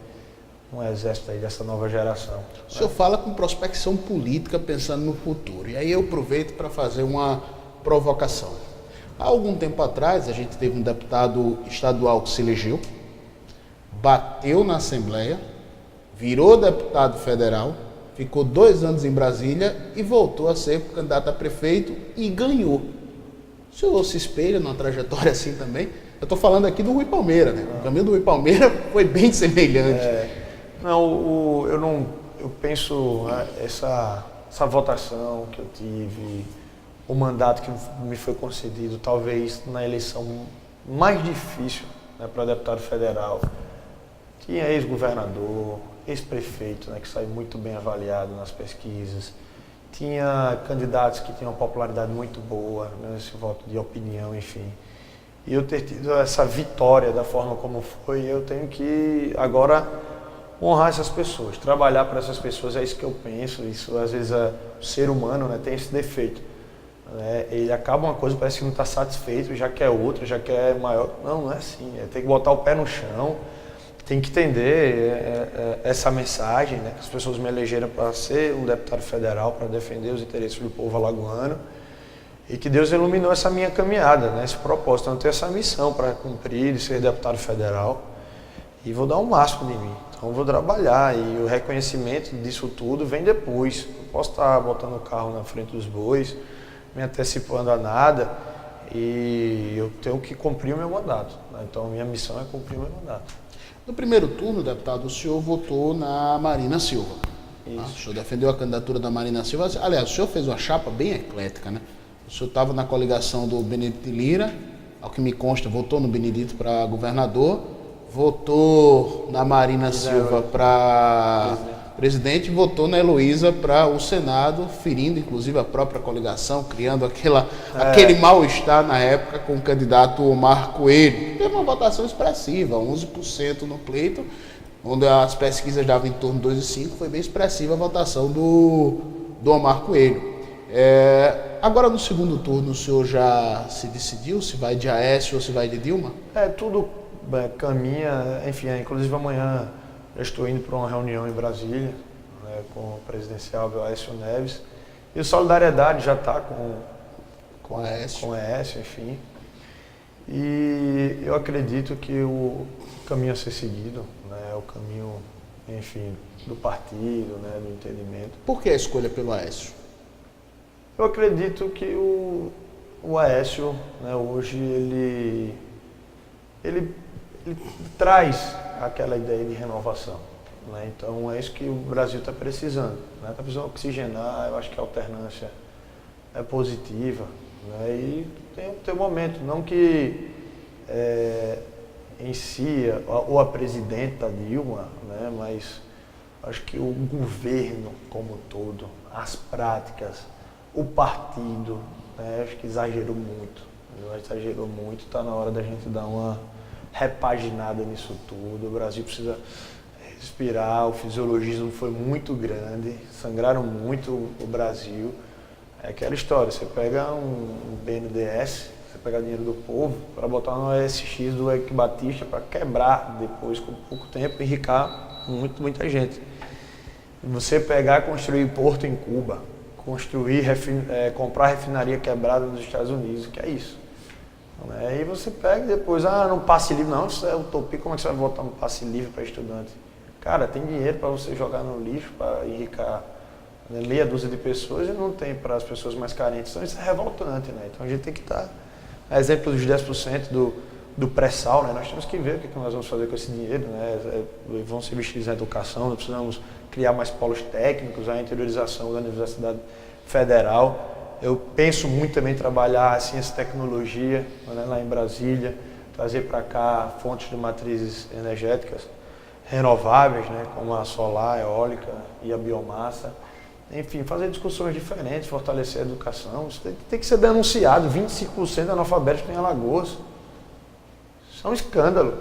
um exército aí dessa nova geração. O senhor fala com prospecção política, pensando no futuro. E aí eu aproveito para fazer uma provocação. Há algum tempo atrás, a gente teve um deputado estadual que se elegeu, bateu na Assembleia, virou deputado federal, ficou 2 anos em Brasília e voltou a ser candidato a prefeito e ganhou. O senhor se espelha numa trajetória assim também? Eu estou falando aqui do Rui Palmeira, né? O caminho do Rui Palmeira foi bem semelhante. Eu penso, né, essa votação que eu tive, o mandato que me foi concedido, talvez na eleição mais difícil, né, para deputado federal. Tinha ex-governador, ex-prefeito, né, que saiu muito bem avaliado nas pesquisas. Tinha candidatos que tinham uma popularidade muito boa, né, esse voto de opinião, enfim. E eu ter tido essa vitória da forma como foi, eu tenho que agora honrar essas pessoas, trabalhar para essas pessoas, é isso que eu penso. Isso às vezes o ser humano, né, tem esse defeito, né? Ele acaba uma coisa, parece que não está satisfeito, já quer outra, já quer maior. Não é assim, tem que botar o pé no chão, tem que entender essa mensagem, né, que as pessoas me elegeram para ser um deputado federal, para defender os interesses do povo alagoano, e que Deus iluminou essa minha caminhada, né, esse propósito. Eu tenho essa missão para cumprir de ser deputado federal e vou dar o máximo de mim. Então vou trabalhar e o reconhecimento disso tudo vem depois. Não posso estar botando o carro na frente dos bois, me antecipando a nada, e eu tenho que cumprir o meu mandato, né? Então a minha missão é cumprir o meu mandato. No primeiro turno, deputado, o senhor votou na Marina Silva. Isso. O senhor defendeu a candidatura da Marina Silva. Aliás, o senhor fez uma chapa bem eclética, né? O senhor estava na coligação do Benedito Lira, ao que me consta, votou no Benedito para governador, votou na Marina Silva para presidente, votou na Heloísa para o Senado, ferindo inclusive a própria coligação, criando aquele mal-estar na época com o candidato Omar Coelho. Teve uma votação expressiva, 11% no pleito, onde as pesquisas davam em torno de 2,5%, foi bem expressiva a votação do Omar Coelho. Agora no segundo turno o senhor já se decidiu se vai de Aécio ou se vai de Dilma? Tudo caminha, enfim, inclusive amanhã eu estou indo para uma reunião em Brasília, né, com o presidencial Aécio Neves, e o Solidariedade já está com Aécio, enfim. E eu acredito que o caminho a ser seguido, né, é o caminho, enfim, do partido, né, do entendimento. Por que a escolha pelo Aécio? Eu acredito que o Aécio, né, hoje, ele traz aquela ideia de renovação, né? Então é isso que o Brasil está precisando, né? Está precisando oxigenar. Eu acho que a alternância é positiva, né? E tem um momento, não que em si ou a presidenta Dilma, né? Mas acho que o governo como um todo, as práticas, o partido, né? Acho que exagerou muito, está na hora da gente dar uma repaginada nisso tudo. O Brasil precisa respirar, o fisiologismo foi muito grande, sangraram muito o Brasil. É aquela história, você pega um BNDES, você pega dinheiro do povo para botar no ESX do Eike Batista para quebrar depois, com pouco tempo, enricar muita gente. Você pegar e construir porto em Cuba, comprar refinaria quebrada nos Estados Unidos, que é isso. Aí você pega e depois, no passe livre, não, isso é utopia, como é que você vai votar no passe livre para estudante? Cara, tem dinheiro para você jogar no lixo, para enricar, né, meia dúzia de pessoas e não tem para as pessoas mais carentes. Então isso é revoltante, né? Então a gente tem que estar, a exemplo dos 10% do pré-sal, né? Nós temos que ver o que nós vamos fazer com esse dinheiro, né? Vão ser investidos na educação, nós precisamos criar mais polos técnicos, a interiorização da Universidade Federal. Eu penso muito também em trabalhar a ciência e tecnologia, né, lá em Brasília, trazer para cá fontes de matrizes energéticas renováveis, né, como a solar, a eólica e a biomassa. Enfim, fazer discussões diferentes, fortalecer a educação. Isso tem que ser denunciado. 25% de analfabetos tem em Alagoas. Isso é um escândalo,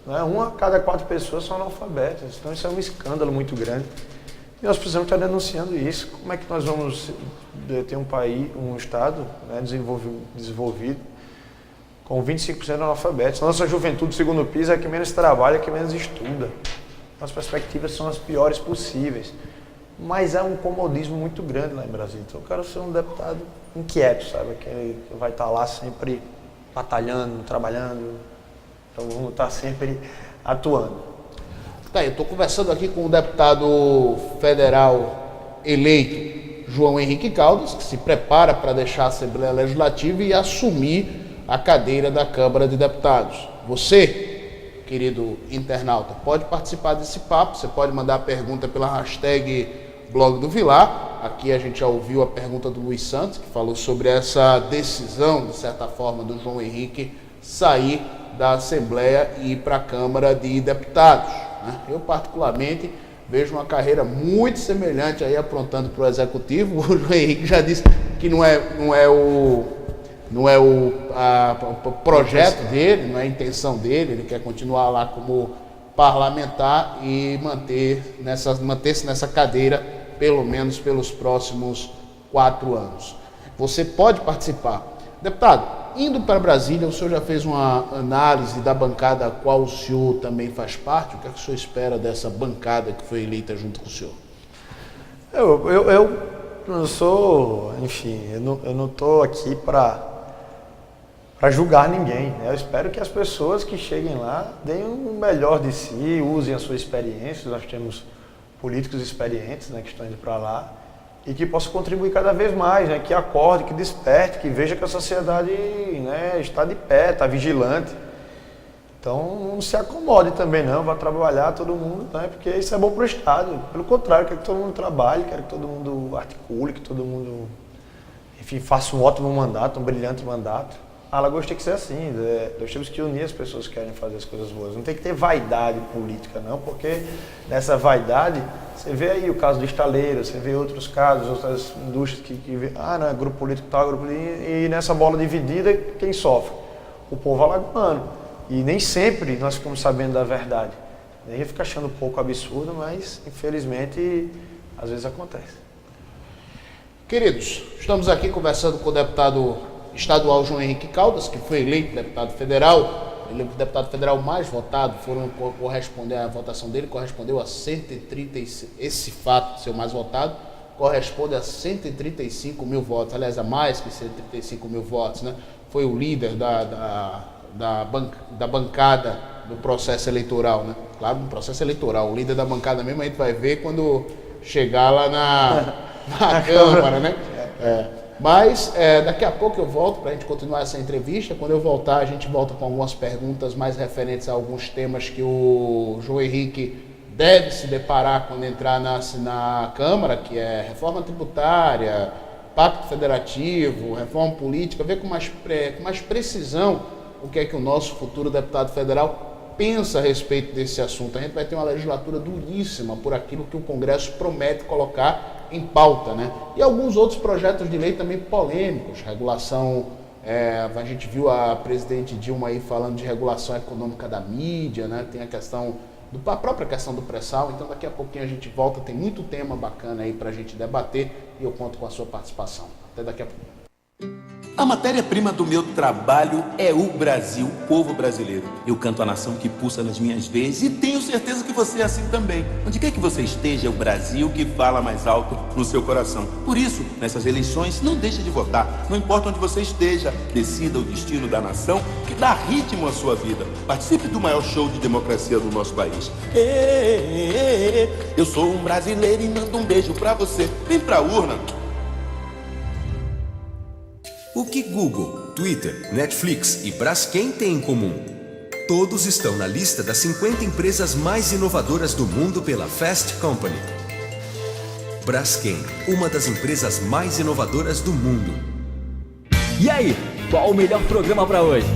né? 1 a cada 4 pessoas são analfabetas. Então isso é um escândalo muito grande. E nós precisamos estar denunciando isso. Como é que nós vamos ter um país, um estado, né, desenvolvido com 25% de analfabetos? Nossa juventude, segundo o PISA, é que menos trabalha, que menos estuda. As perspectivas são as piores possíveis. Mas é um comodismo muito grande lá em Brasília. Então eu quero ser um deputado inquieto, sabe? Que vai estar lá sempre batalhando, trabalhando. Então vamos estar sempre atuando. Tá, eu estou conversando aqui com o deputado federal eleito João Henrique Caldas, que se prepara para deixar a Assembleia Legislativa e assumir a cadeira da Câmara de Deputados. Você, querido internauta, pode participar desse papo, você pode mandar a pergunta pela hashtag Blog do Vilar, Aqui a gente já ouviu a pergunta do Luiz Santos, que falou sobre essa decisão, de certa forma, do João Henrique sair da Assembleia e ir para a Câmara de Deputados, né? Eu, particularmente, vejo uma carreira muito semelhante aí aprontando para o Executivo. O João Henrique já disse que não é o projeto dele, não é a intenção dele, ele quer continuar lá como parlamentar e manter-se nessa cadeira pelo menos pelos próximos 4 anos. Você pode participar. Deputado, indo para Brasília, o senhor já fez uma análise da bancada a qual o senhor também faz parte? O que é que o senhor espera dessa bancada que foi eleita junto com o senhor? Eu não sou, enfim, eu não estou aqui para julgar ninguém, né? Eu espero que as pessoas que cheguem lá deem o melhor de si, usem a sua experiência. Nós temos políticos experientes, né, que estão indo para lá e que possam contribuir cada vez mais, né, que acorde, que desperte, que veja que a sociedade, né, está de pé, está vigilante. Então não se acomode também não, vá trabalhar todo mundo, né, porque isso é bom para o Estado. Pelo contrário, quero que todo mundo trabalhe, quero que todo mundo articule, que todo mundo, enfim, faça um ótimo mandato, um brilhante mandato. Alagoas tem que ser assim, nós temos que unir as pessoas que querem fazer as coisas boas. Não tem que ter vaidade política não, porque nessa vaidade, você vê aí o caso do estaleiro, você vê outros casos, outras indústrias que vê, não é grupo político tal, grupo político, e nessa bola dividida, quem sofre? O povo alagoano. E nem sempre nós ficamos sabendo da verdade. A gente fica achando um pouco absurdo, mas infelizmente às vezes acontece. Queridos, estamos aqui conversando com o deputado estadual João Henrique Caldas, que foi eleito deputado federal. Ele é o deputado federal mais votado, a votação dele correspondeu a 136, esse fato de ser o mais votado, corresponde a 135 mil votos, aliás, a mais que 135 mil votos, né? Foi o líder da bancada do processo eleitoral, né? Claro, no processo eleitoral, o líder da bancada mesmo a gente vai ver quando chegar lá na Câmara, né? Mas daqui a pouco eu volto para a gente continuar essa entrevista. Quando eu voltar, a gente volta com algumas perguntas mais referentes a alguns temas que o João Henrique deve se deparar quando entrar na Câmara, que é reforma tributária, pacto federativo, reforma política, ver com mais precisão o que é que o nosso futuro deputado federal pensa a respeito desse assunto. A gente vai ter uma legislatura duríssima por aquilo que o Congresso promete colocar em pauta, né? E alguns outros projetos de lei também polêmicos, regulação, a gente viu a presidente Dilma aí falando de regulação econômica da mídia, né? Tem a própria questão do pré-sal. Então daqui a pouquinho a gente volta, tem muito tema bacana aí pra gente debater e eu conto com a sua participação. Até daqui a pouco. A matéria-prima do meu trabalho é o Brasil, o povo brasileiro. Eu canto a nação que pulsa nas minhas veias e tenho certeza que você é assim também. Onde quer que você esteja, é o Brasil que fala mais alto no seu coração. Por isso, nessas eleições, não deixe de votar. Não importa onde você esteja, decida o destino da nação que dá ritmo à sua vida. Participe do maior show de democracia do nosso país. Eu sou um brasileiro e mando um beijo pra você. Vem pra urna. O que Google, Twitter, Netflix e Braskem têm em comum? Todos estão na lista das 50 empresas mais inovadoras do mundo pela Fast Company. Braskem, uma das empresas mais inovadoras do mundo. E aí, qual o melhor programa para hoje?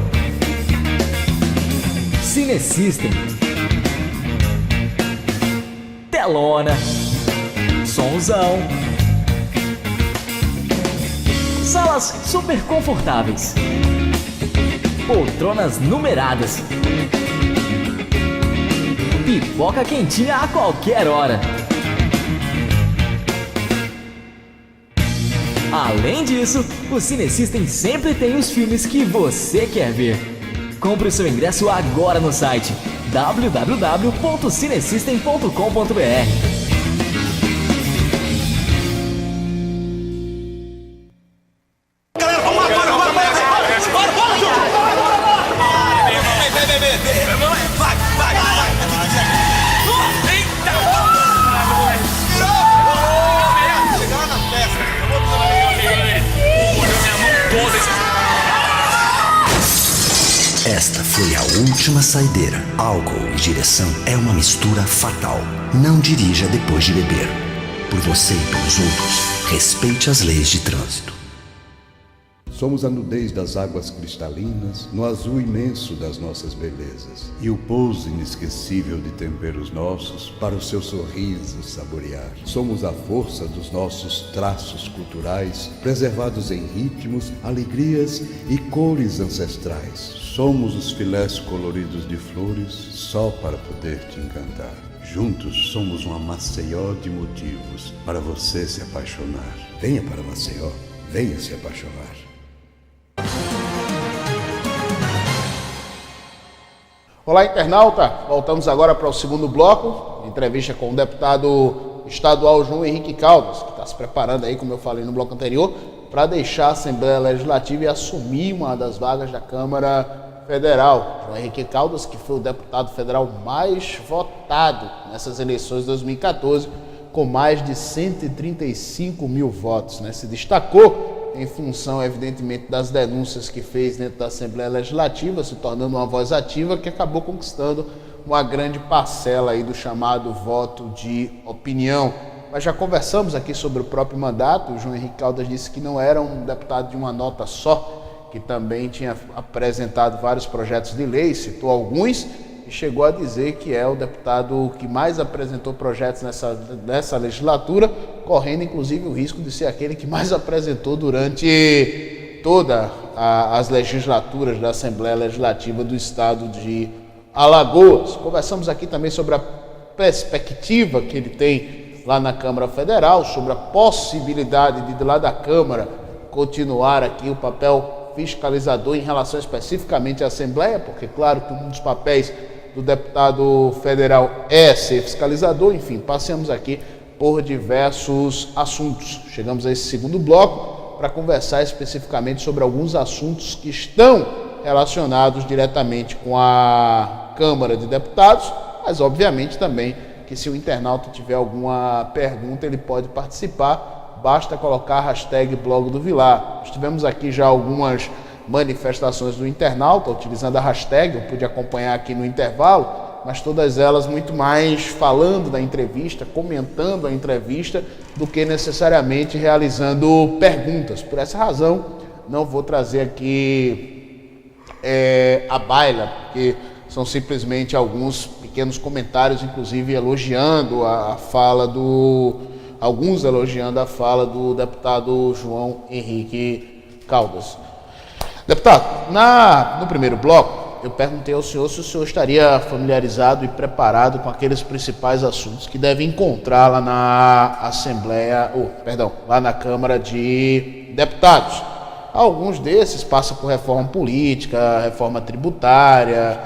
Cinesystem. Telona. Sonzão. Salas super confortáveis. Poltronas numeradas. Pipoca quentinha a qualquer hora. Além disso, o Cinesystem sempre tem os filmes que você quer ver. Compre o seu ingresso agora no site www.cinesystem.com.br. Esta foi a última saideira. Álcool e direção é uma mistura fatal. Não dirija depois de beber. Por você e pelos outros. Respeite as leis de trânsito. Somos a nudez das águas cristalinas, no azul imenso das nossas belezas, e o pouso inesquecível de temperos nossos para o seu sorriso saborear. Somos a força dos nossos traços culturais, preservados em ritmos, alegrias e cores ancestrais. Somos os filés coloridos de flores, só para poder te encantar. Juntos somos uma Maceió de motivos para você se apaixonar. Venha para Maceió, venha se apaixonar. Olá, internauta! Voltamos agora para o segundo bloco, entrevista com o deputado estadual João Henrique Caldas, que está se preparando aí, como eu falei no bloco anterior, para deixar a Assembleia Legislativa e assumir uma das vagas da Câmara Federal. João Henrique Caldas, que foi o deputado federal mais votado nessas eleições de 2014, com mais de 135 mil votos, né? Se destacou em função, evidentemente, das denúncias que fez dentro da Assembleia Legislativa, se tornando uma voz ativa que acabou conquistando uma grande parcela aí do chamado voto de opinião. Mas já conversamos aqui sobre o próprio mandato. O João Henrique Caldas disse que não era um deputado de uma nota só, que também tinha apresentado vários projetos de lei, citou alguns, e chegou a dizer que é o deputado que mais apresentou projetos nessa legislatura, correndo inclusive o risco de ser aquele que mais apresentou durante todas as legislaturas da Assembleia Legislativa do Estado de Alagoas. Conversamos aqui também sobre a perspectiva que ele tem lá na Câmara Federal, sobre a possibilidade de lá da Câmara continuar aqui o papel fiscalizador em relação especificamente à Assembleia, porque claro que um dos papéis do deputado federal é ser fiscalizador. Enfim, passamos aqui por diversos assuntos. Chegamos a esse segundo bloco para conversar especificamente sobre alguns assuntos que estão relacionados diretamente com a Câmara de Deputados, mas obviamente também que se o internauta tiver alguma pergunta, ele pode participar, basta colocar a hashtag Blog do Vilar. Nós tivemos aqui já algumas manifestações do internauta utilizando a hashtag, eu pude acompanhar aqui no intervalo, mas todas elas muito mais falando da entrevista, comentando a entrevista, do que necessariamente realizando perguntas. Por essa razão, não vou trazer aqui a baila, porque são simplesmente alguns pequenos comentários, inclusive elogiando a fala alguns elogiando a fala do deputado João Henrique Caldas. Deputado, no primeiro bloco, eu perguntei ao senhor se o senhor estaria familiarizado e preparado com aqueles principais assuntos que devem encontrar lá na lá na Câmara de Deputados. Alguns desses passam por reforma política, reforma tributária,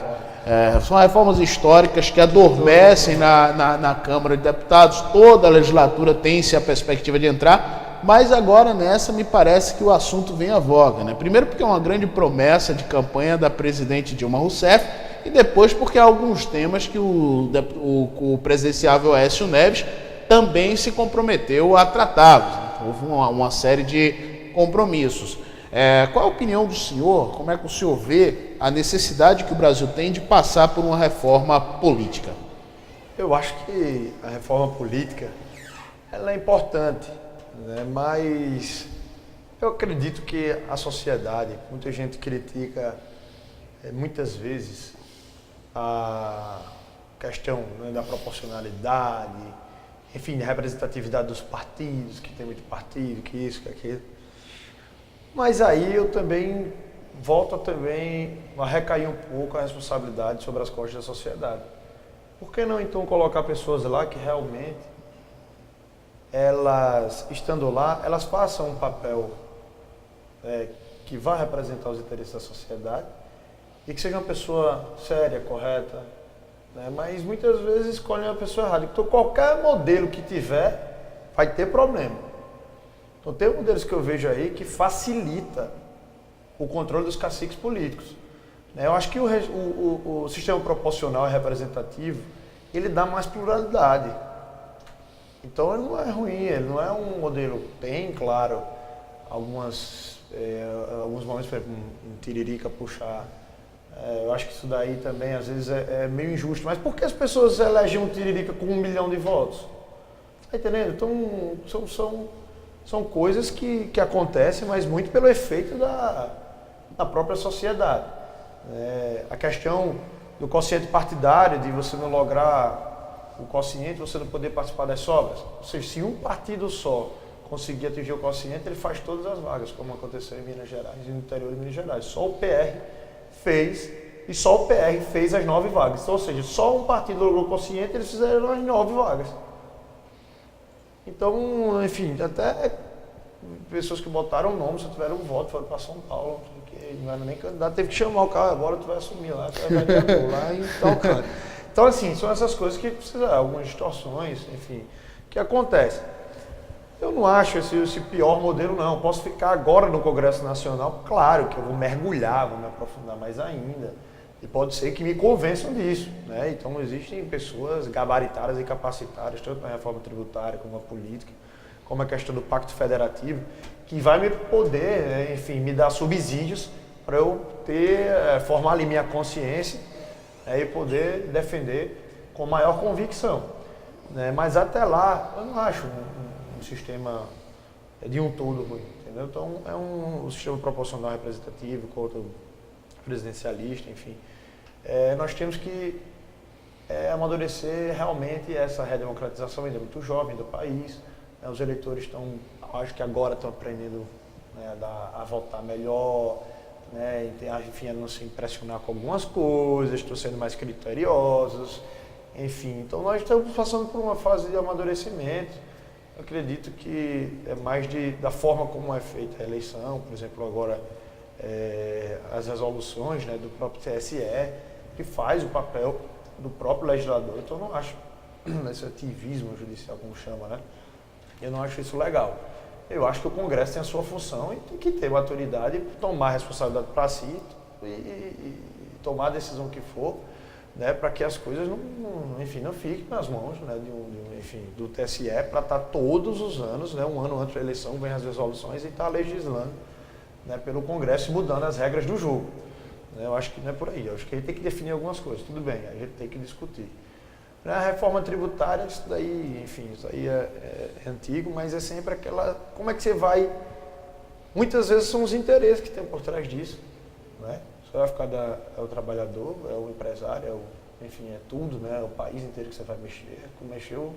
são reformas históricas que adormecem na Câmara de Deputados. Toda a legislatura tem-se a perspectiva de entrar, mas agora nessa me parece que o assunto vem à voga, né? Primeiro porque é uma grande promessa de campanha da presidente Dilma Rousseff, e depois porque há alguns temas que o presidenciável Aécio Neves também se comprometeu a tratá-los, né? Houve uma série de compromissos. Qual a opinião do senhor? Como é que o senhor vê a necessidade que o Brasil tem de passar por uma reforma política? Eu acho que a reforma política ela é importante, né? Mas eu acredito que a sociedade, muita gente critica muitas vezes a questão, né, da proporcionalidade, enfim, da representatividade dos partidos, que tem muito partido, que isso, que aquilo. Mas aí eu também volto a recair um pouco a responsabilidade sobre as costas da sociedade. Por que não então colocar pessoas lá que realmente, elas estando lá, elas façam um papel que vá representar os interesses da sociedade e que seja uma pessoa séria, correta, né? Mas muitas vezes escolhem uma pessoa errada. Então qualquer modelo que tiver vai ter problema. Então tem modelos que eu vejo aí que facilita o controle dos caciques políticos. Eu acho que o sistema proporcional e representativo, ele dá mais pluralidade. Então ele não é ruim, ele não é um modelo, tem, claro, alguns momentos, por exemplo, um tiririca puxar. Eu acho que isso daí também às vezes é meio injusto. Mas por que as pessoas elegem um tiririca com 1 milhão de votos? Tá entendendo? Então são coisas que acontecem, mas muito pelo efeito da própria sociedade. A questão do quociente partidário, de você não lograr o quociente, você não poder participar das sobras. Ou seja, se um partido só conseguir atingir o quociente, ele faz todas as vagas, como aconteceu em Minas Gerais e no interior de Minas Gerais. Só o PR fez, e só o PR fez as 9 vagas. Então, ou seja, só um partido logrou o quociente, eles fizeram as 9 vagas. Então, enfim, até pessoas que botaram o nome, só tiveram um voto, foram para São Paulo, porque não era nem candidato, teve que chamar o cara, agora tu vai assumir lá, tu vai vereador lá e tal, cara. Então, assim, são essas coisas que precisam, algumas distorções, enfim, que acontecem. Eu não acho esse pior modelo, não. Eu posso ficar agora no Congresso Nacional, claro que eu vou mergulhar, vou me aprofundar mais ainda. E pode ser que me convençam disso, né? Então existem pessoas gabaritadas e capacitadas, tanto na reforma tributária como na política, como a questão do Pacto Federativo, que vai me poder, enfim, me dar subsídios para eu formar ali minha consciência, e poder defender com maior convicção, né? Mas até lá, eu não acho um sistema de um todo ruim, entendeu? Então é um sistema proporcional representativo contra o presidencialista, enfim. Nós temos que amadurecer realmente essa redemocratização, ainda é muito jovem do país, né? Os eleitores estão, acho que agora estão aprendendo, né, a votar melhor, né? Enfim, a não se impressionar com algumas coisas, estão sendo mais criteriosos, enfim. Então nós estamos passando por uma fase de amadurecimento. Eu acredito que é mais da forma como é feita a eleição, por exemplo, agora as resoluções, né, do próprio TSE, que faz o papel do próprio legislador. Então eu não acho esse ativismo judicial, como chama, né? Eu não acho isso legal. Eu acho que o Congresso tem a sua função e tem que ter maturidade e tomar a responsabilidade para si e tomar a decisão que for, né, para que as coisas não fiquem nas mãos, né, do TSE, para estar todos os anos, né, um ano antes da eleição, vem as resoluções e estar legislando, né, pelo Congresso, mudando as regras do jogo. Eu acho que não é por aí. Eu acho que a gente tem que definir algumas coisas. Tudo bem, a gente tem que discutir. A reforma tributária, isso daí, enfim, isso aí é antigo, mas é sempre aquela... Como é que você vai... Muitas vezes são os interesses que tem por trás disso, né? Você vai ficar é o trabalhador, é o empresário, enfim, é tudo, né? É o país inteiro que você vai mexer. Mexeu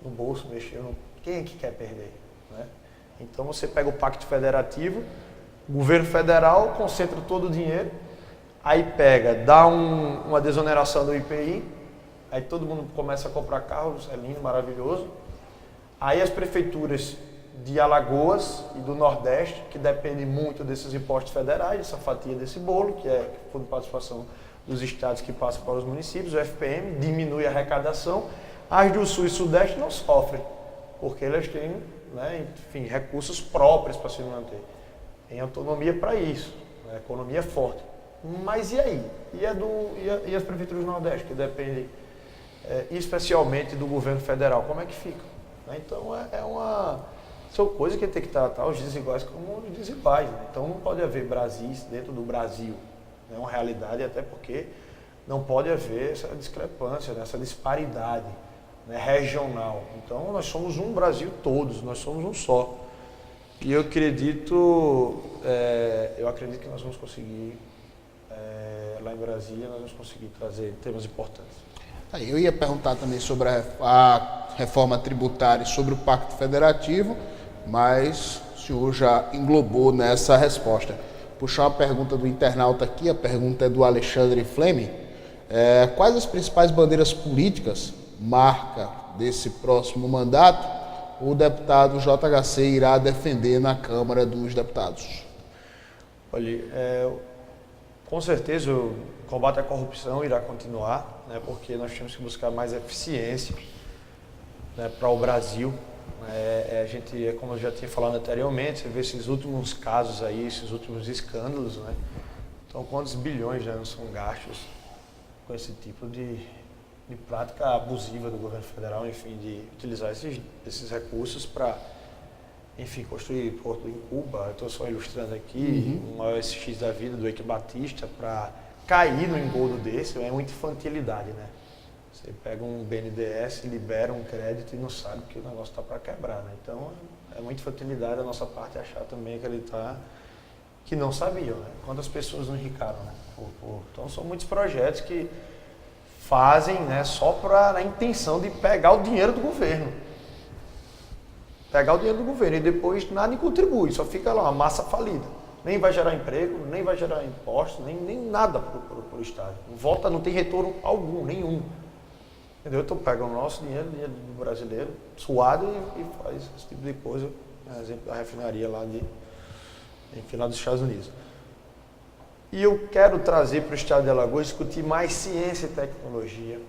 no bolso, mexeu no... Quem é que quer perder, né? Então você pega o Pacto Federativo, o governo federal concentra todo o dinheiro, aí dá uma desoneração do IPI, aí todo mundo começa a comprar carros, é lindo, maravilhoso. Aí as prefeituras de Alagoas e do Nordeste, que dependem muito desses impostos federais, dessa fatia desse bolo, que é fundo de participação dos estados que passam para os municípios, o FPM, diminui a arrecadação. As do Sul e Sudeste não sofrem, porque elas têm, né, enfim, recursos próprios para se manter. Tem autonomia para isso, né? A economia é forte. Mas e aí? E as prefeituras do Nordeste, que dependem especialmente do governo federal, como é que ficam? Então são coisas que tem que tratar os desiguais como os desiguais, né? Então não pode haver Brasis dentro do Brasil, é uma realidade, até porque não pode haver essa discrepância, essa disparidade, né, regional. Então nós somos um Brasil todos, nós somos um só. E eu acredito que nós vamos conseguir, lá em Brasília, nós vamos conseguir trazer temas importantes. Eu ia perguntar também sobre a reforma tributária e sobre o Pacto Federativo, mas o senhor já englobou nessa resposta. Puxar uma pergunta do internauta aqui, a pergunta é do Alexandre Fleming. Quais as principais bandeiras políticas, marca desse próximo mandato, o deputado JHC irá defender na Câmara dos Deputados? Olha, com certeza o combate à corrupção irá continuar, né, porque nós temos que buscar mais eficiência, né, para o Brasil. A gente, como eu já tinha falado anteriormente, você vê esses últimos casos aí, esses últimos escândalos, né? Então, quantos bilhões já não são gastos com esse tipo de prática abusiva do governo federal, enfim, de utilizar esses recursos para, enfim, construir porto em Cuba. Eu estou só ilustrando aqui, um OSX da vida do Eike Batista, para cair no engodo desse, é uma infantilidade, né? Você pega um BNDES, libera um crédito e não sabe que o negócio está para quebrar, né? Então, é muita futilidade da nossa parte achar também, acreditar que não sabiam, né? Quantas pessoas não enricaram, né? Então, são muitos projetos que fazem, né, só para a intenção de pegar o dinheiro do governo. Pegar o dinheiro do governo e depois nada contribui, só fica lá uma massa falida. Nem vai gerar emprego, nem vai gerar impostos, nem nada para o Estado. Volta, não tem retorno algum, nenhum. Entendeu? Então pega o nosso dinheiro do brasileiro, suado, e faz esse tipo de coisa, por exemplo, a refinaria lá dos Estados Unidos. E eu quero trazer para o Estado de Alagoas discutir mais ciência e tecnologia.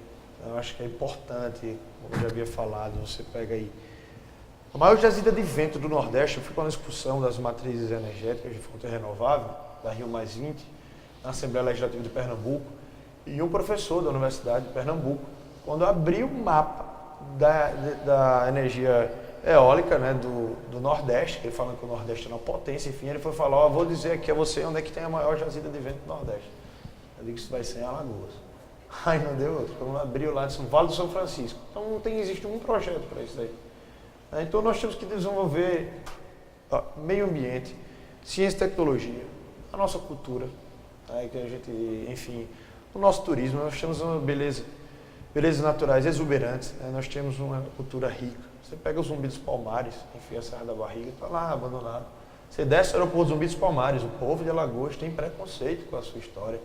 Eu acho que é importante, como eu já havia falado, você pega aí a maior jazida de vento do Nordeste. Eu fui para uma discussão das matrizes energéticas de fonte renovável, da Rio+20, na Assembleia Legislativa de Pernambuco, e um professor da Universidade de Pernambuco, quando abriu o mapa da energia eólica, né, do Nordeste, ele falando que o Nordeste é uma potência, enfim, ele foi falar, vou dizer aqui a você onde é que tem a maior jazida de vento do Nordeste. Eu digo que isso vai ser em Alagoas. Aí não deu outro, quando abriu lá, disse, Vale do São Francisco. Então não existe um projeto para isso daí. Então nós temos que desenvolver meio ambiente, ciência e tecnologia, a nossa cultura, que a gente, enfim, o nosso turismo. Nós temos uma belezas naturais exuberantes, né? Nós temos uma cultura rica. Você pega o Zumbi dos Palmares, enfim, a Serra da Barriga, está lá abandonado. Você desce o aeroporto Zumbi dos Palmares, o povo de Alagoas tem preconceito com a sua história.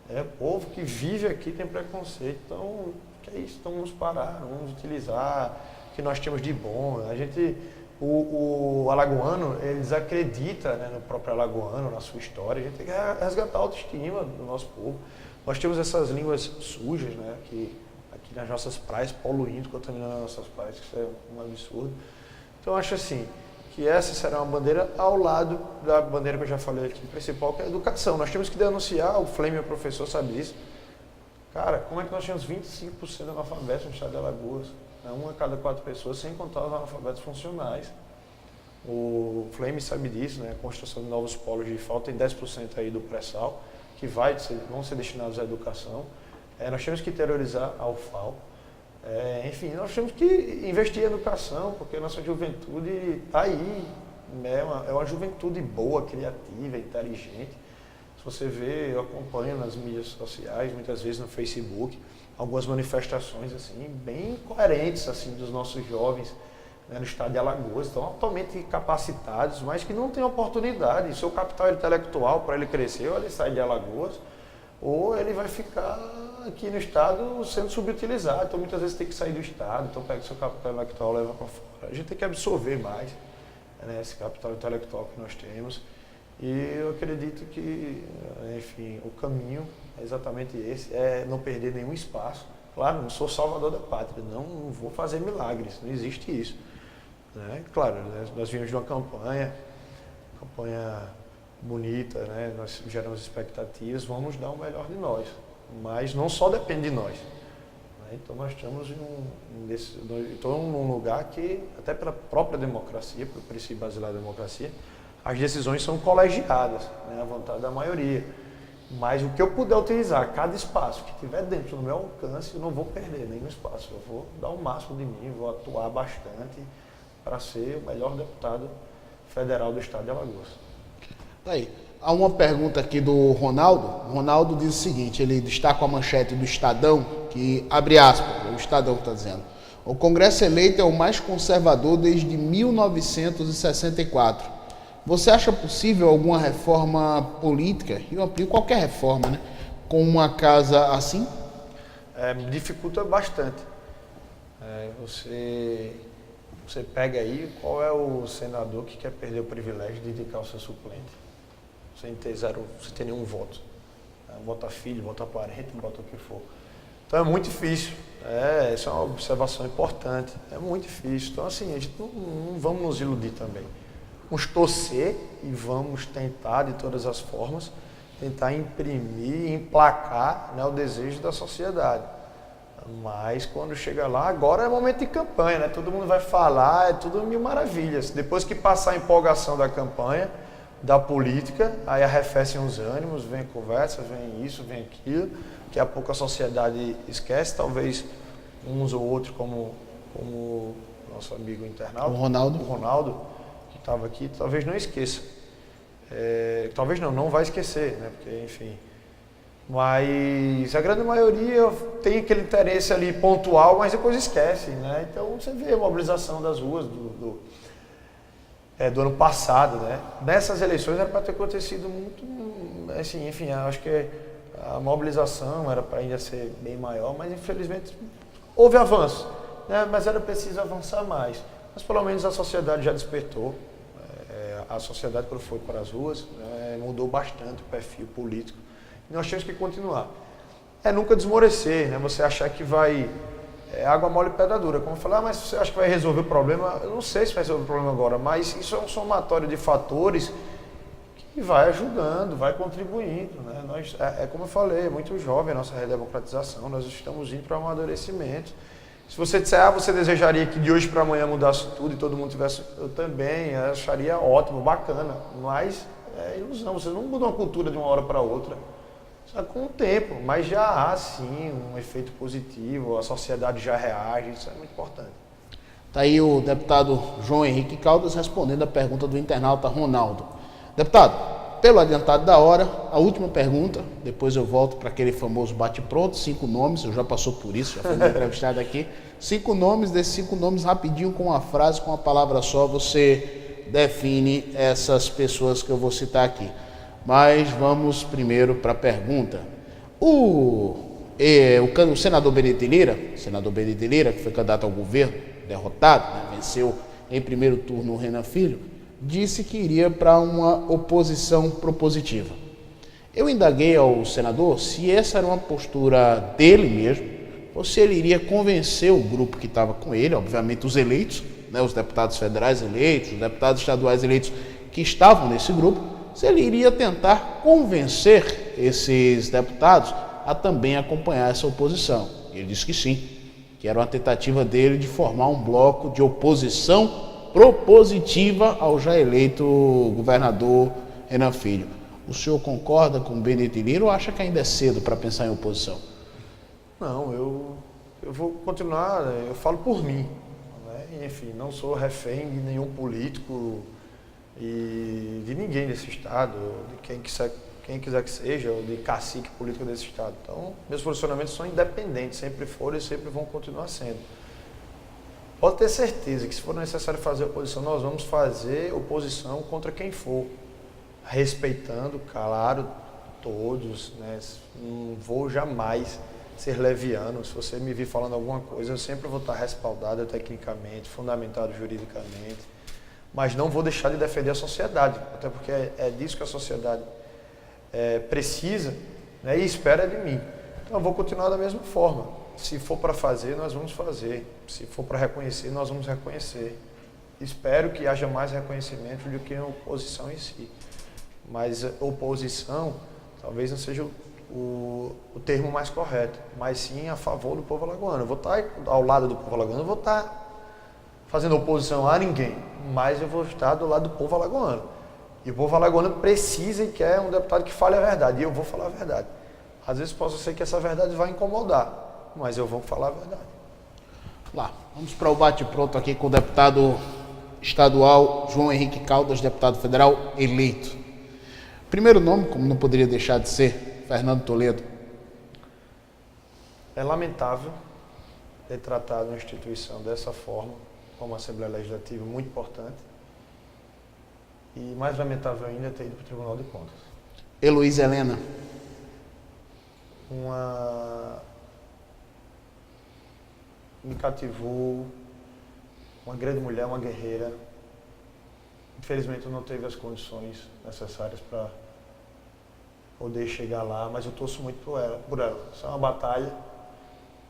O povo que vive aqui tem preconceito. Então, que é isso? Então vamos parar, vamos utilizar o que nós temos de bom. A gente, o alagoano, ele desacredita, né, no próprio alagoano, na sua história. A gente tem que resgatar a autoestima do nosso povo. Nós temos essas línguas sujas, né, aqui nas nossas praias, poluindo, contaminando as nossas praias, isso é um absurdo. Então, eu acho assim, que essa será uma bandeira ao lado da bandeira que eu já falei aqui, principal, que é a educação. Nós temos que denunciar, o Flame, meu professor, sabe disso. Cara, como é que nós temos 25% de analfabetos no estado de Alagoas? Uma a cada 4 pessoas, sem contar os analfabetos funcionais. O Flame sabe disso, né? A construção de novos polos de FAO tem 10% aí do pré-sal, que vão ser destinados à educação. Nós temos que interiorizar a UFAL. Enfim, nós temos que investir em educação, porque a nossa juventude está aí. É uma juventude boa, criativa, inteligente. Se você vê, eu acompanho nas mídias sociais, muitas vezes no Facebook, algumas manifestações assim, bem coerentes assim, dos nossos jovens, né, no estado de Alagoas, estão altamente capacitados, mas que não têm oportunidade. O seu capital intelectual, para ele crescer, ou ele sai de Alagoas, ou ele vai ficar aqui no estado sendo subutilizado. Então muitas vezes tem que sair do estado, então pega o seu capital intelectual e leva para fora. A gente tem que absorver mais, né, esse capital intelectual que nós temos. E eu acredito que, enfim, o caminho é exatamente esse, é não perder nenhum espaço. Claro, não sou salvador da pátria, não vou fazer milagres, não existe isso. Né? Claro, nós viemos de uma campanha bonita, né? Nós geramos expectativas, vamos dar o melhor de nós, mas não só depende de nós. Né? Então nós estamos num lugar que, até pela própria democracia, pelo princípio basilar da democracia, as decisões são colegiadas, né? A vontade da maioria. Mas o que eu puder utilizar, cada espaço que estiver dentro do meu alcance, eu não vou perder nenhum espaço. Eu vou dar o máximo de mim, vou atuar bastante para ser o melhor deputado federal do estado de Alagoas. Aí, há uma pergunta aqui do Ronaldo. O Ronaldo diz o seguinte, ele destaca a manchete do Estadão, que, abre aspas, o Estadão está dizendo, o Congresso eleito é o mais conservador desde 1964. Você acha possível alguma reforma política, e eu aplico qualquer reforma, né, com uma casa assim? Me dificulta bastante. Você pega aí, qual é o senador que quer perder o privilégio de indicar o seu suplente? Sem ter nenhum voto. Bota filho, bota parente, bota o que for. Então é muito difícil. Essa é uma observação importante. É muito difícil. Então assim, a gente não vamos nos iludir também. Vamos torcer e vamos tentar, de todas as formas, tentar imprimir, emplacar, né, o desejo da sociedade. Mas quando chega lá, agora é momento de campanha, né? Todo mundo vai falar, é tudo mil maravilhas. Depois que passar a empolgação da campanha, da política, aí arrefecem os ânimos, vem conversas, vem isso, vem aquilo, daqui a pouco a sociedade esquece, talvez uns ou outros, como o nosso amigo internauta, o Ronaldo, que estava aqui, talvez não esqueça. Talvez não vai esquecer, né? Porque, enfim. Mas a grande maioria tem aquele interesse ali pontual, mas depois esquece, né? Então você vê a mobilização das ruas do ano passado, né? Nessas eleições era para ter acontecido muito, assim, enfim, acho que a mobilização era para ainda ser bem maior, mas infelizmente houve avanço, né? Mas era preciso avançar mais. Mas pelo menos a sociedade já despertou, a sociedade quando foi para as ruas, né, mudou bastante o perfil político. E nós temos que continuar. Nunca desmorecer, né? Você achar que vai... água mole e pedra dura. Como eu falei, mas você acha que vai resolver o problema? Eu não sei se vai resolver o problema agora, mas isso é um somatório de fatores que vai ajudando, vai contribuindo, né? Como eu falei, é muito jovem a nossa redemocratização, nós estamos indo para o amadurecimento. Se você disser, você desejaria que de hoje para amanhã mudasse tudo e todo mundo tivesse... Eu também acharia ótimo, bacana, mas é ilusão, você não muda uma cultura de uma hora para outra. Com o tempo, mas já há sim um efeito positivo, a sociedade já reage, isso é muito importante. Está aí o deputado João Henrique Caldas respondendo a pergunta do internauta Ronaldo. Deputado, pelo adiantado da hora, a última pergunta, depois eu volto para aquele famoso bate-pronto, 5 nomes, eu já passou por isso, já fui entrevistado aqui. 5 nomes, desses 5 nomes, rapidinho, com uma frase, com uma palavra só, você define essas pessoas que eu vou citar aqui. Mas vamos primeiro para a pergunta. O senador Benedito Lira, que foi candidato ao governo, derrotado, né, venceu em primeiro turno o Renan Filho, disse que iria para uma oposição propositiva. Eu indaguei ao senador se essa era uma postura dele mesmo, ou se ele iria convencer o grupo que estava com ele, obviamente os eleitos, né, os deputados federais eleitos, os deputados estaduais eleitos que estavam nesse grupo, se ele iria tentar convencer esses deputados a também acompanhar essa oposição. Ele disse que sim, que era uma tentativa dele de formar um bloco de oposição propositiva ao já eleito governador Renan Filho. O senhor concorda com o Benedito Lira ou acha que ainda é cedo para pensar em oposição? Não, eu vou continuar, eu falo por mim, né? Enfim, não sou refém de nenhum político e de ninguém desse estado, de quem quiser que seja, ou de cacique político desse estado. Então, meus posicionamentos são independentes, sempre foram e sempre vão continuar sendo. Pode ter certeza que se for necessário fazer oposição, nós vamos fazer oposição contra quem for, respeitando, claro, todos, né? Não vou jamais ser leviano. Se você me vir falando alguma coisa, eu sempre vou estar respaldado tecnicamente, fundamentado juridicamente, mas não vou deixar de defender a sociedade, até porque é disso que a sociedade precisa, né, e espera de mim. Então eu vou continuar da mesma forma. Se for para fazer, nós vamos fazer. Se for para reconhecer, nós vamos reconhecer. Espero que haja mais reconhecimento do que a oposição em si. Mas oposição talvez não seja o termo mais correto, mas sim a favor do povo alagoano. Eu vou estar ao lado do povo alagoano, eu vou estar fazendo oposição a ninguém, mas eu vou estar do lado do povo alagoano. E o povo alagoano precisa e quer um deputado que fale a verdade, e eu vou falar a verdade. Às vezes posso ser que essa verdade vai incomodar, mas eu vou falar a verdade. Lá, vamos para o bate-pronto aqui com o deputado estadual João Henrique Caldas, deputado federal eleito. Primeiro nome, como não poderia deixar de ser, Fernando Toledo. É lamentável ter tratado uma instituição dessa forma, como a Assembleia Legislativa, muito importante. E mais lamentável ainda é ter ido para o Tribunal de Contas. Heloísa Helena. Me cativou, uma grande mulher, uma guerreira. Infelizmente eu não teve as condições necessárias para poder chegar lá, mas eu torço muito por ela. Isso é uma batalha,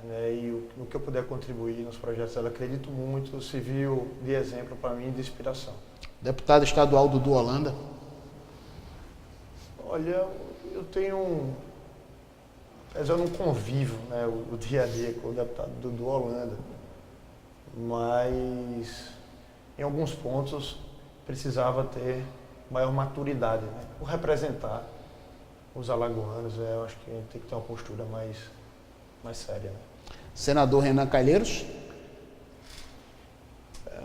né, e o que eu puder contribuir nos projetos dela, acredito muito, serviu de exemplo para mim, de inspiração. Deputado estadual Dudu Holanda. Olha, eu tenho... Mas eu não convivo, né, o dia a dia com o deputado Dudu Holanda, mas em alguns pontos precisava ter maior maturidade, né? Por representar os alagoanos, eu acho que a gente tem que ter uma postura mais séria. Né? Senador Renan Calheiros.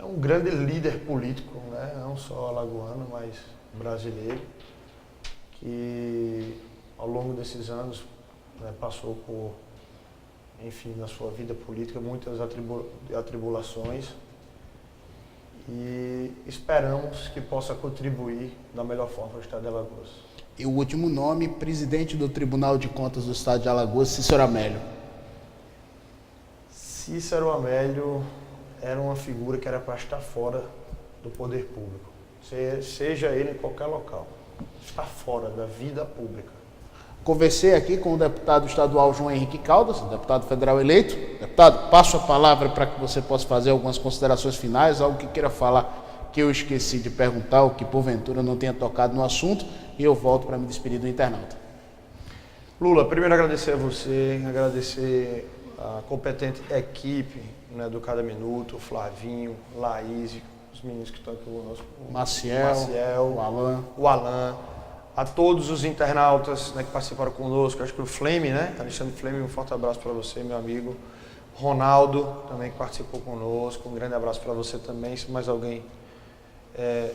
É um grande líder político, né? Não só alagoano, mas brasileiro, que ao longo desses anos, né, passou por, enfim, na sua vida política, muitas atribulações, e esperamos que possa contribuir da melhor forma para o Estado de Alagoas. E o último nome, presidente do Tribunal de Contas do Estado de Alagoas, Cícero Amélio. Cícero Amélio era uma figura que era para estar fora do poder público, seja ele em qualquer local, está fora da vida pública. Conversei aqui com o deputado estadual João Henrique Caldas, deputado federal eleito. Deputado, passo a palavra para que você possa fazer algumas considerações finais, algo que queira falar que eu esqueci de perguntar, ou que porventura não tenha tocado no assunto, e eu volto para me despedir do internauta. Lula, primeiro agradecer a você, agradecer a competente equipe, né, do Cada Minuto, o Flavinho, Laís, os meninos que estão aqui conosco, Maciel, o Alan, a todos os internautas, né, que participaram conosco, acho que o Flame, né, Alexandre Flame, um forte abraço para você, meu amigo. Ronaldo, também que participou conosco, um grande abraço para você também, se mais alguém...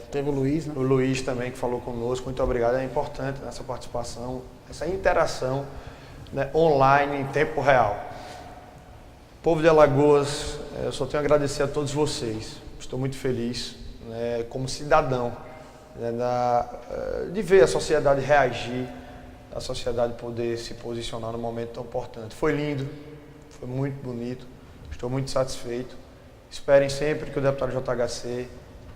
Teve o Luiz, né? O Luiz também, que falou conosco, muito obrigado, é importante essa participação, essa interação, né, online, em tempo real. Povo de Alagoas, eu só tenho a agradecer a todos vocês, estou muito feliz, né, como cidadão, né, de ver a sociedade reagir, a sociedade poder se posicionar num momento tão importante. Foi lindo, foi muito bonito, estou muito satisfeito. Esperem sempre que o deputado JHC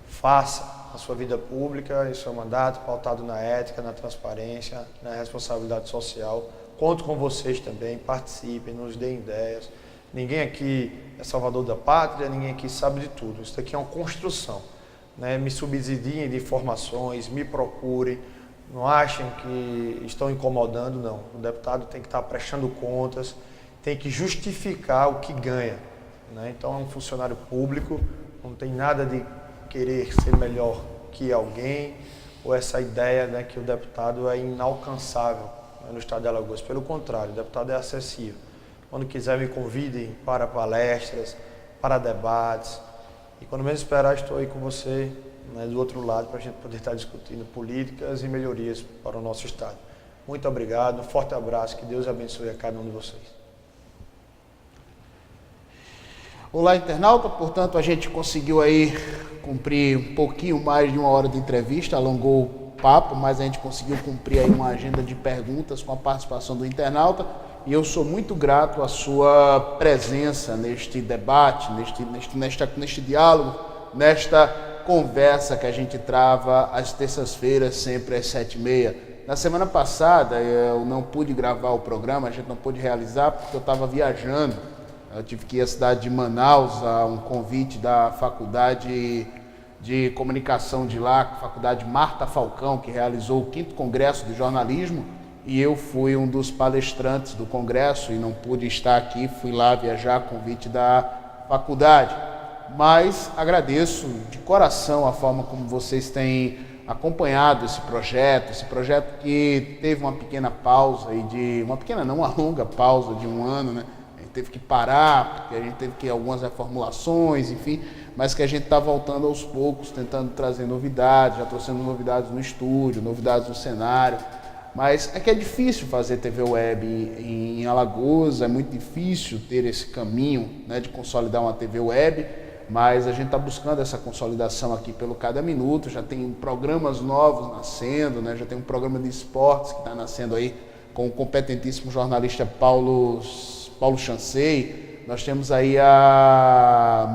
faça a sua vida pública e seu mandato pautado na ética, na transparência, na responsabilidade social. Conto com vocês também, participem, nos deem ideias. Ninguém aqui é salvador da pátria, ninguém aqui sabe de tudo. Isso daqui é uma construção, né? Me subsidiem de informações, me procurem, não achem que estão incomodando, não. O deputado tem que estar prestando contas, tem que justificar o que ganha, né? Então é um funcionário público, não tem nada de querer ser melhor que alguém, ou essa ideia, né, que o deputado é inalcançável, né, no estado de Alagoas. Pelo contrário, o deputado é acessível. Quando quiser, me convidem para palestras, para debates. E quando menos esperar, estou aí com você, né, do outro lado, para a gente poder estar discutindo políticas e melhorias para o nosso estado. Muito obrigado, um forte abraço, que Deus abençoe a cada um de vocês. Olá, internauta. Portanto, a gente conseguiu aí cumprir um pouquinho mais de 1 hora de entrevista, alongou o papo, mas a gente conseguiu cumprir aí uma agenda de perguntas com a participação do internauta. E eu sou muito grato à sua presença neste debate, neste diálogo, nesta conversa que a gente trava às terças-feiras, sempre às 7h30. Na semana passada eu não pude gravar o programa, a gente não pôde realizar porque eu estava viajando. Eu tive que ir à cidade de Manaus a um convite da Faculdade de Comunicação de lá, a Faculdade Marta Falcão, que realizou o 5º Congresso de Jornalismo. E eu fui um dos palestrantes do congresso e não pude estar aqui, fui lá viajar a convite da faculdade. Mas agradeço de coração a forma como vocês têm acompanhado esse projeto que teve uma pequena pausa, uma longa pausa de 1 ano, né? A gente teve que parar, porque a gente teve que ir algumas reformulações, enfim, mas que a gente está voltando aos poucos, tentando trazer novidades, já trouxendo novidades no estúdio, novidades no cenário. Mas é que é difícil fazer TV web em Alagoas, é muito difícil ter esse caminho, né, de consolidar uma TV web, mas a gente está buscando essa consolidação aqui pelo Cada Minuto, já tem programas novos nascendo, né, já tem um programa de esportes que está nascendo aí com o competentíssimo jornalista Paulo Chancey. Nós temos aí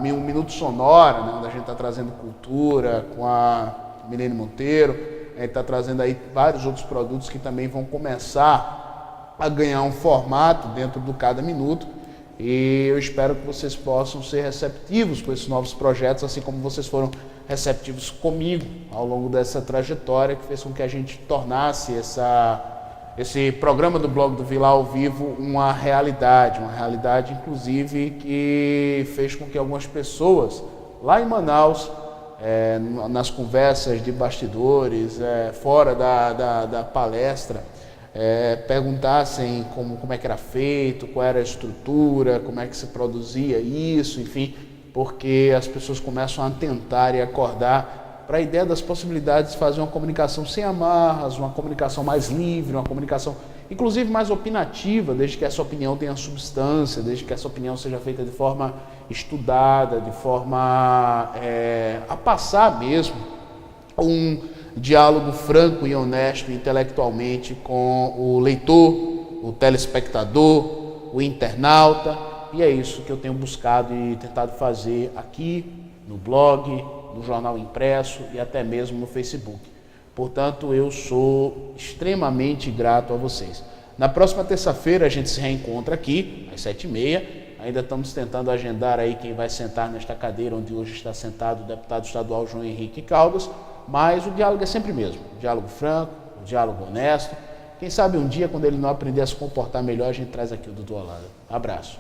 um Minuto Sonora, né, onde a gente está trazendo cultura com a Milene Monteiro. A gente está trazendo aí vários outros produtos que também vão começar a ganhar um formato dentro do Cada Minuto. E eu espero que vocês possam ser receptivos com esses novos projetos, assim como vocês foram receptivos comigo ao longo dessa trajetória, que fez com que a gente tornasse esse programa do Blog do Vila ao vivo uma realidade inclusive que fez com que algumas pessoas lá em Manaus nas conversas de bastidores, fora da palestra, perguntassem como é que era feito, qual era a estrutura, como é que se produzia isso, enfim, porque as pessoas começam a tentar e acordar para a ideia das possibilidades de fazer uma comunicação sem amarras, uma comunicação mais livre, uma comunicação inclusive mais opinativa, desde que essa opinião tenha substância, desde que essa opinião seja feita de forma estudada, de forma a passar mesmo um diálogo franco e honesto intelectualmente com o leitor, o telespectador, o internauta, e é isso que eu tenho buscado e tentado fazer aqui no blog, no jornal impresso e até mesmo no Facebook. Portanto, eu sou extremamente grato a vocês. Na próxima terça-feira a gente se reencontra aqui, às 7h30. Ainda estamos tentando agendar aí quem vai sentar nesta cadeira onde hoje está sentado o deputado estadual João Henrique Caldas, mas o diálogo é sempre mesmo, o diálogo franco, o diálogo honesto. Quem sabe um dia, quando ele não aprender a se comportar melhor, a gente traz aqui o Dudu Holanda. Abraço.